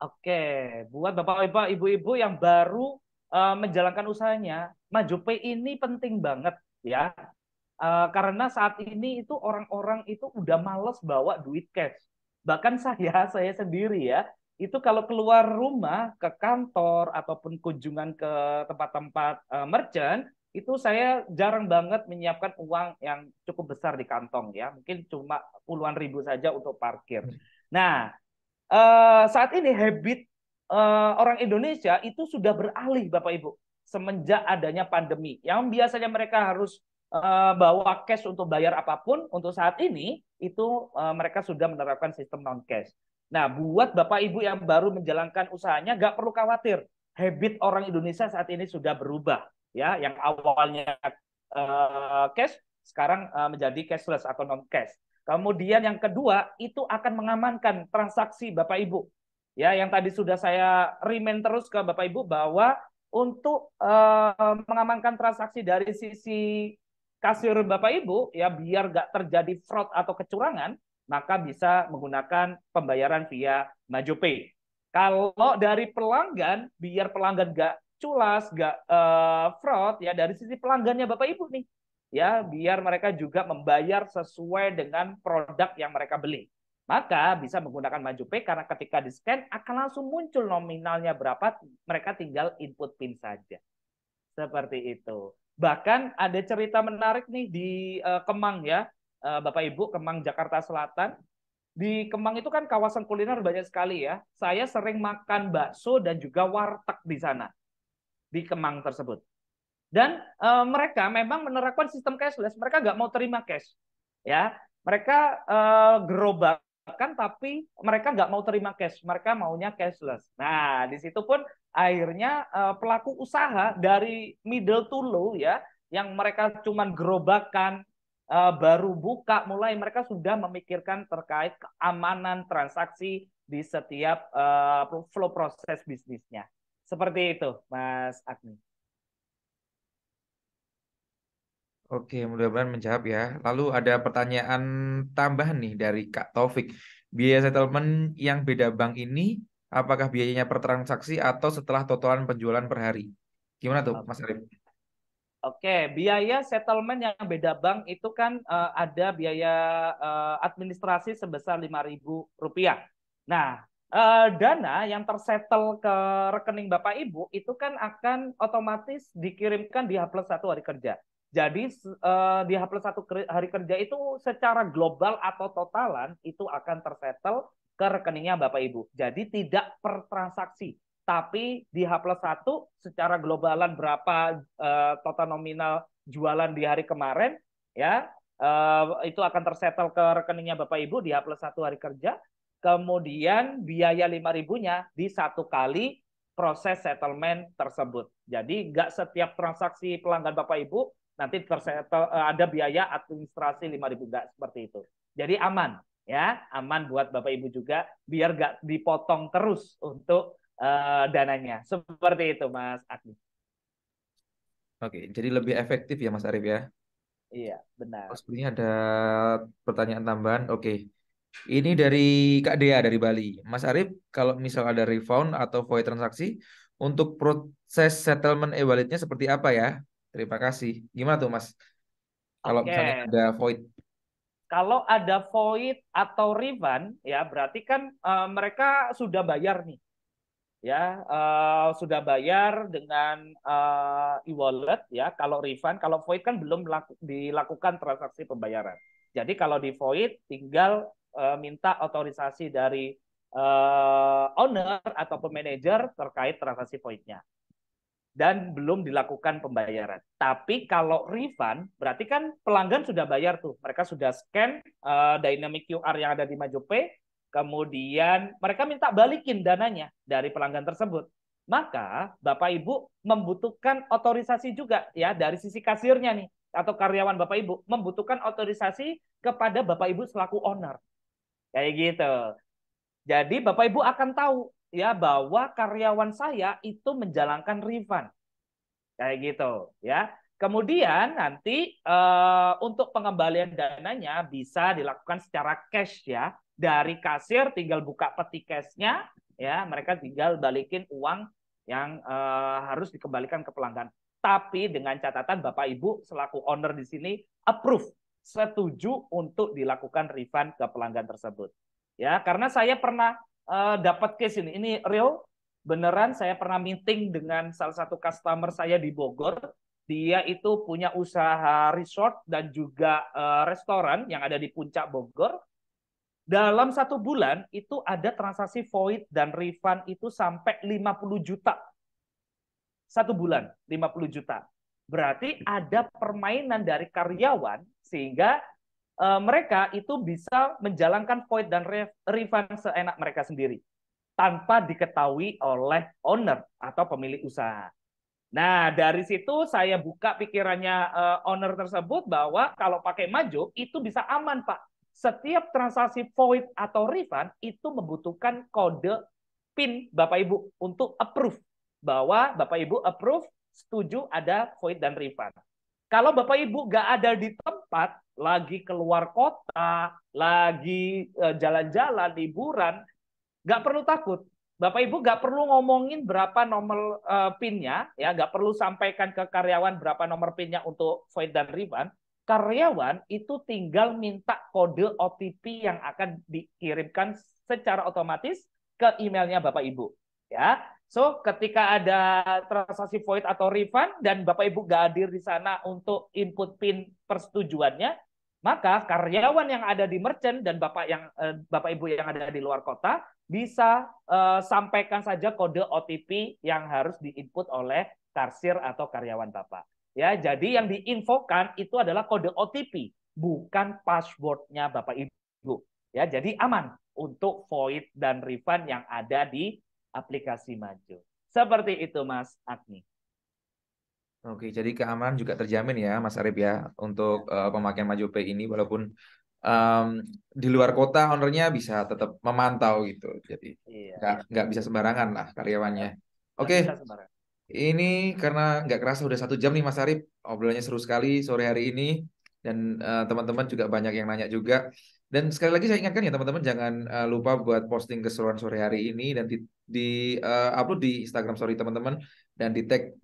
Oke, buat bapak-bapak, ibu-ibu yang baru menjalankan usahanya, MajuPay ini penting banget ya. Karena saat ini itu orang-orang itu udah males bawa duit cash. Bahkan saya sendiri ya, itu kalau keluar rumah ke kantor ataupun kunjungan ke tempat-tempat merchant, itu saya jarang banget menyiapkan uang yang cukup besar di kantong ya. Mungkin cuma puluhan ribu saja untuk parkir. Nah, saat ini habit orang Indonesia itu sudah beralih, Bapak Ibu, semenjak adanya pandemi. Yang biasanya mereka harus bawa cash untuk bayar apapun, untuk saat ini itu mereka sudah menerapkan sistem non cash. Nah, buat Bapak Ibu yang baru menjalankan usahanya, nggak perlu khawatir. Habit orang Indonesia saat ini sudah berubah, ya. Yang awalnya cash, sekarang menjadi cashless atau non cash. Kemudian yang kedua itu akan mengamankan transaksi Bapak Ibu. Ya, yang tadi sudah saya remind terus ke Bapak Ibu bahwa untuk mengamankan transaksi dari sisi kasir Bapak Ibu ya biar nggak terjadi fraud atau kecurangan, maka bisa menggunakan pembayaran via MajuPay. Kalau dari pelanggan, biar pelanggan nggak culas, nggak fraud ya dari sisi pelanggannya Bapak Ibu nih ya biar mereka juga membayar sesuai dengan produk yang mereka beli. Maka bisa menggunakan MajuPay karena ketika di-scan akan langsung muncul nominalnya berapa, mereka tinggal input PIN saja. Seperti itu. Bahkan ada cerita menarik nih di Kemang ya, Bapak Ibu, Kemang Jakarta Selatan. Di Kemang itu kan kawasan kuliner banyak sekali ya. Saya sering makan bakso dan juga warteg di sana, di Kemang tersebut. Dan mereka memang menerapkan sistem cashless. Mereka nggak mau terima cash, ya. Mereka gerobakan, tapi mereka nggak mau terima cash. Mereka maunya cashless. Nah, di situ pun akhirnya pelaku usaha dari middle to low, ya, yang mereka cuman gerobakan baru buka, mulai mereka sudah memikirkan terkait keamanan transaksi di setiap flow proses bisnisnya. Seperti itu, Mas Agni. Oke, mudah-mudahan menjawab ya. Lalu ada pertanyaan tambahan nih dari Kak Taufik. Biaya settlement yang beda bank ini, apakah biayanya per transaksi atau setelah totalan penjualan per hari? Gimana tuh, Mas Arif? Oke, biaya settlement yang beda bank itu kan ada biaya administrasi sebesar Rp5.000. Nah, dana yang tersetel ke rekening Bapak Ibu itu kan akan otomatis dikirimkan di H+1 hari kerja. Jadi di H+1 hari kerja itu secara global atau totalan itu akan tersetel ke rekeningnya Bapak Ibu. Jadi tidak per transaksi, tapi di H+1 secara globalan berapa total nominal jualan di hari kemarin ya itu akan tersetel ke rekeningnya Bapak Ibu di H+1 hari kerja. Kemudian biaya 5.000-nya di satu kali proses settlement tersebut. Jadi nggak setiap transaksi pelanggan Bapak Ibu nanti ada biaya administrasi 5.000, nggak seperti itu. Jadi aman ya, aman buat Bapak Ibu juga biar nggak dipotong terus untuk dananya. Seperti itu Mas Agni. Oke, jadi lebih efektif ya Mas Arif ya. Iya, benar. Sepertinya ada pertanyaan tambahan. Oke. Ini dari Kak Dea dari Bali. Mas Arif, kalau misal ada refund atau void transaksi, untuk proses settlement e-walletnya seperti apa ya? Terima kasih. Gimana tuh Mas? Kalau misalnya Oke. ada void. Kalau ada void atau refund, ya berarti kan mereka sudah bayar nih, ya sudah bayar dengan e-wallet, ya. Kalau refund, kalau void kan belum dilakukan transaksi pembayaran. Jadi kalau di void tinggal minta otorisasi dari owner ataupun manajer terkait transaksi voidnya dan belum dilakukan pembayaran. Tapi kalau refund, berarti kan pelanggan sudah bayar tuh. Mereka sudah scan dynamic QR yang ada di MajuPay, kemudian mereka minta balikin dananya dari pelanggan tersebut. Maka Bapak Ibu membutuhkan otorisasi juga ya dari sisi kasirnya nih atau karyawan Bapak Ibu membutuhkan otorisasi kepada Bapak Ibu selaku owner. Kayak gitu. Jadi Bapak Ibu akan tahu ya bahwa karyawan saya itu menjalankan refund. Kayak gitu ya. Kemudian nanti untuk pengembalian dananya bisa dilakukan secara cash ya. Dari kasir tinggal buka peti cashnya ya, mereka tinggal balikin uang yang harus dikembalikan ke pelanggan. Tapi dengan catatan Bapak Ibu selaku owner di sini approve, setuju untuk dilakukan refund ke pelanggan tersebut. Ya, karena saya pernah dapat case ini. Ini real, beneran saya pernah meeting dengan salah satu customer saya di Bogor. Dia itu punya usaha resort dan juga restoran yang ada di puncak Bogor. Dalam 1 bulan itu ada transaksi void dan refund itu sampai 50 juta. 1 bulan 50 juta. Berarti ada permainan dari karyawan sehingga mereka itu bisa menjalankan void dan refund seenak mereka sendiri tanpa diketahui oleh owner atau pemilik usaha. Nah, dari situ saya buka pikirannya owner tersebut bahwa kalau pakai Maju itu bisa aman, Pak. Setiap transaksi void atau refund itu membutuhkan kode PIN Bapak Ibu untuk approve bahwa Bapak Ibu approve setuju ada void dan refund. Kalau Bapak Ibu nggak ada di tempat, lagi keluar kota, lagi jalan-jalan, liburan, nggak perlu takut. Bapak Ibu nggak perlu ngomongin berapa nomor PIN-nya, ya, nggak perlu sampaikan ke karyawan berapa nomor PIN-nya untuk void dan refund. Karyawan itu tinggal minta kode OTP yang akan dikirimkan secara otomatis ke emailnya Bapak Ibu. Ya, so ketika ada transaksi void atau refund dan Bapak Ibu nggak hadir di sana untuk input PIN persetujuannya, maka karyawan yang ada di merchant dan Bapak Ibu yang ada di luar kota bisa sampaikan saja kode OTP yang harus diinput oleh kasir atau karyawan Bapak. Ya, jadi yang diinfokan itu adalah kode OTP, bukan passwordnya Bapak Ibu. Ya, jadi aman untuk void dan refund yang ada di aplikasi Maju. Seperti itu, Mas Agni. Oke, jadi keamanan juga terjamin ya Mas Arif ya untuk pemakaian MajuPay ini walaupun di luar kota ownernya bisa tetap memantau gitu. Jadi nggak bisa sembarangan lah karyawannya. Oke, ini karena nggak kerasa udah 1 jam nih Mas Arif, obrolannya seru sekali sore hari ini dan teman-teman juga banyak yang nanya juga. Dan sekali lagi saya ingatkan ya teman-teman jangan lupa buat posting keseruan sore hari ini dan di upload di Instagram story teman-teman dan di tag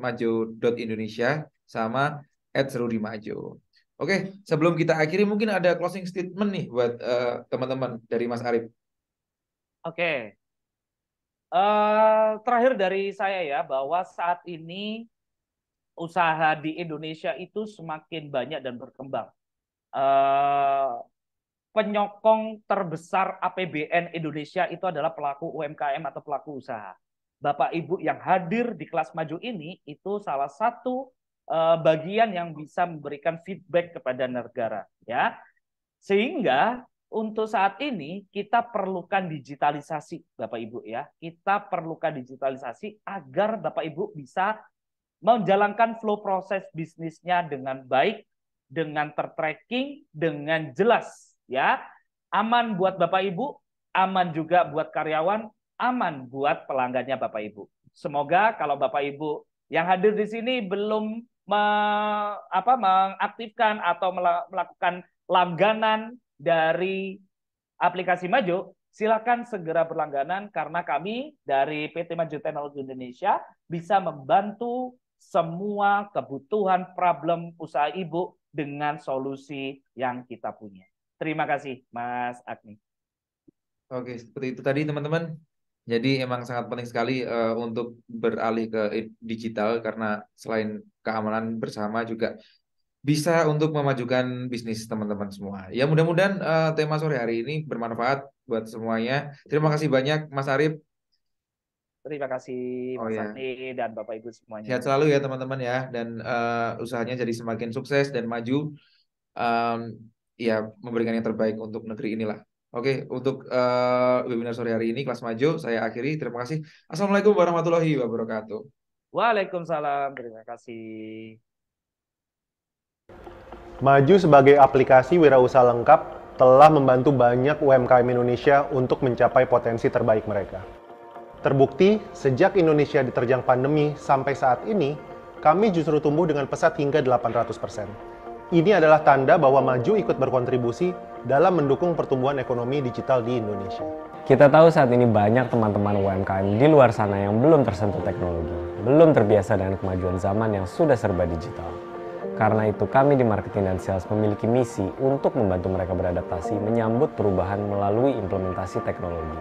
@maju.indonesia sama @serudimaju. Oke, sebelum kita akhiri mungkin ada closing statement nih buat teman-teman dari Mas Arif. Oke. Terakhir dari saya ya, bahwa saat ini usaha di Indonesia itu semakin banyak dan berkembang. Penyokong terbesar APBN Indonesia itu adalah pelaku UMKM atau pelaku usaha. Bapak Ibu yang hadir di kelas Maju ini itu salah satu bagian yang bisa memberikan feedback kepada negara, ya. Sehingga untuk saat ini kita perlukan digitalisasi, Bapak Ibu ya. Kita perlukan digitalisasi agar Bapak Ibu bisa menjalankan flow proses bisnisnya dengan baik, dengan tertracking, dengan jelas ya. Aman buat Bapak Ibu, aman juga buat karyawan, aman buat pelanggannya Bapak Ibu. Semoga kalau Bapak Ibu yang hadir di sini belum mengaktifkan atau melakukan langganan dari aplikasi Maju, silakan segera berlangganan karena kami dari PT Maju Teknologi Indonesia bisa membantu semua kebutuhan problem usaha Ibu dengan solusi yang kita punya. Terima kasih, Mas Agni. Oke, seperti itu tadi teman-teman. Jadi emang sangat penting sekali untuk beralih ke digital karena selain keamanan bersama juga bisa untuk memajukan bisnis teman-teman semua. Ya mudah-mudahan tema sore hari ini bermanfaat buat semuanya. Terima kasih banyak Mas Arif. Terima kasih Mas Agni dan Bapak Ibu semuanya. Sehat selalu ya teman-teman ya, dan usahanya jadi semakin sukses dan maju. Ya memberikan yang terbaik untuk negeri inilah. Oke, untuk webinar sore hari ini kelas Maju saya akhiri. Terima kasih. Assalamualaikum warahmatullahi wabarakatuh. Waalaikumsalam. Terima kasih. Maju sebagai aplikasi wirausaha lengkap telah membantu banyak UMKM Indonesia untuk mencapai potensi terbaik mereka. Terbukti, sejak Indonesia diterjang pandemi sampai saat ini, kami justru tumbuh dengan pesat hingga 800%. Ini adalah tanda bahwa Maju ikut berkontribusi dalam mendukung pertumbuhan ekonomi digital di Indonesia. Kita tahu saat ini banyak teman-teman UMKM di luar sana yang belum tersentuh teknologi, belum terbiasa dengan kemajuan zaman yang sudah serba digital. Karena itu kami di Marketing dan Sales memiliki misi untuk membantu mereka beradaptasi menyambut perubahan melalui implementasi teknologi.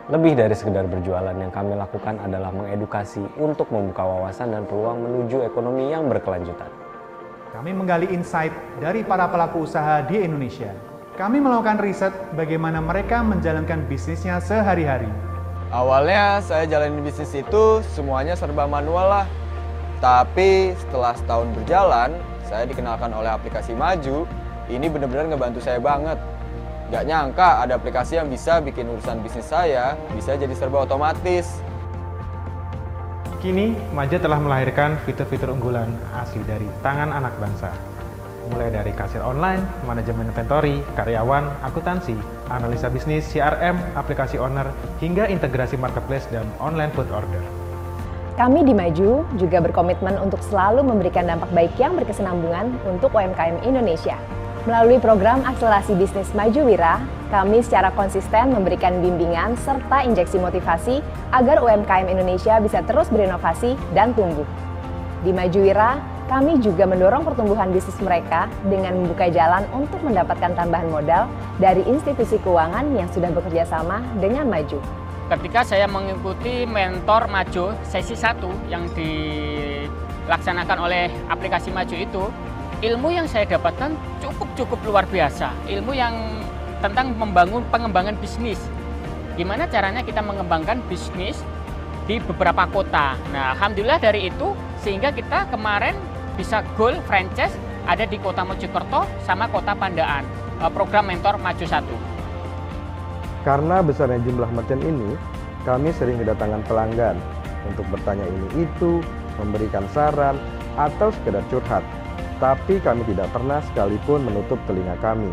Lebih dari sekedar berjualan, yang kami lakukan adalah mengedukasi untuk membuka wawasan dan peluang menuju ekonomi yang berkelanjutan. Kami menggali insight dari para pelaku usaha di Indonesia. Kami melakukan riset bagaimana mereka menjalankan bisnisnya sehari-hari. Awalnya saya jalanin bisnis itu semuanya serba manual lah. Tapi setelah setahun berjalan, saya dikenalkan oleh aplikasi Maju. Ini benar-benar ngebantu saya banget. Gak nyangka ada aplikasi yang bisa bikin urusan bisnis saya bisa jadi serba otomatis. Kini, Maju telah melahirkan fitur-fitur unggulan asli dari tangan anak bangsa. Mulai dari kasir online, manajemen inventory, karyawan, akuntansi, analisa bisnis, CRM, aplikasi owner, hingga integrasi marketplace dan online food order. Kami di Maju juga berkomitmen untuk selalu memberikan dampak baik yang berkesinambungan untuk UMKM Indonesia. Melalui program akselerasi bisnis Maju Wira, kami secara konsisten memberikan bimbingan serta injeksi motivasi agar UMKM Indonesia bisa terus berinovasi dan tumbuh. Di Maju Wira, kami juga mendorong pertumbuhan bisnis mereka dengan membuka jalan untuk mendapatkan tambahan modal dari institusi keuangan yang sudah bekerja sama dengan Maju. Ketika saya mengikuti mentor Maju sesi 1 yang dilaksanakan oleh aplikasi Maju itu, ilmu yang saya dapatkan cukup luar biasa. Ilmu yang tentang pengembangan bisnis. Gimana caranya kita mengembangkan bisnis di beberapa kota. Nah, alhamdulillah dari itu sehingga kita kemarin bisa goal franchise ada di Kota Mojokerto sama Kota Pandaan. Program mentor Maju 1. Karena besarnya jumlah merchant ini, kami sering kedatangan pelanggan untuk bertanya ini itu, memberikan saran, atau sekedar curhat. Tapi kami tidak pernah sekalipun menutup telinga kami.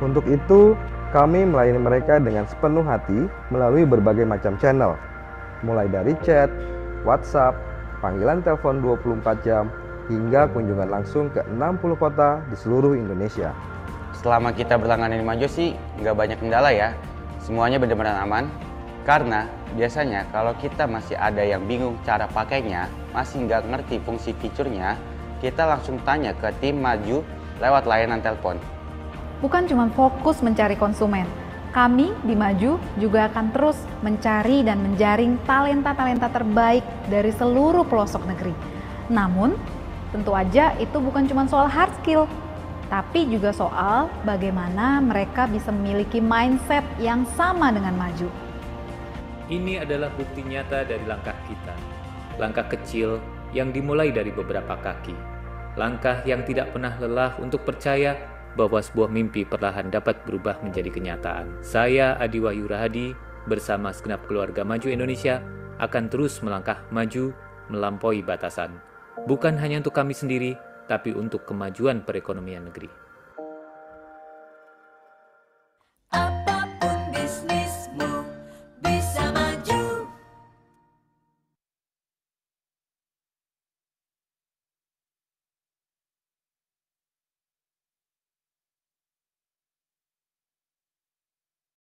Untuk itu, kami melayani mereka dengan sepenuh hati melalui berbagai macam channel, mulai dari chat, WhatsApp, panggilan telepon 24 jam, hingga kunjungan langsung ke 60 kota di seluruh Indonesia. Selama kita berlangganan di Maju sih nggak banyak kendala ya, semuanya benar-benar aman. Karena biasanya kalau kita masih ada yang bingung cara pakainya, masih nggak ngerti fungsi fiturnya, kita langsung tanya ke tim Maju lewat layanan telepon. Bukan cuma fokus mencari konsumen, kami di Maju juga akan terus mencari dan menjaring talenta-talenta terbaik dari seluruh pelosok negeri. Namun, tentu aja itu bukan cuma soal hard skill, tapi juga soal bagaimana mereka bisa memiliki mindset yang sama dengan Maju. Ini adalah bukti nyata dari langkah kita. Langkah kecil yang dimulai dari beberapa kaki. Langkah yang tidak pernah lelah untuk percaya bahwa sebuah mimpi perlahan dapat berubah menjadi kenyataan. Saya Adi Wahyu Rahadi bersama segenap keluarga Maju Indonesia akan terus melangkah maju melampaui batasan. Bukan hanya untuk kami sendiri, tapi untuk kemajuan perekonomian negeri.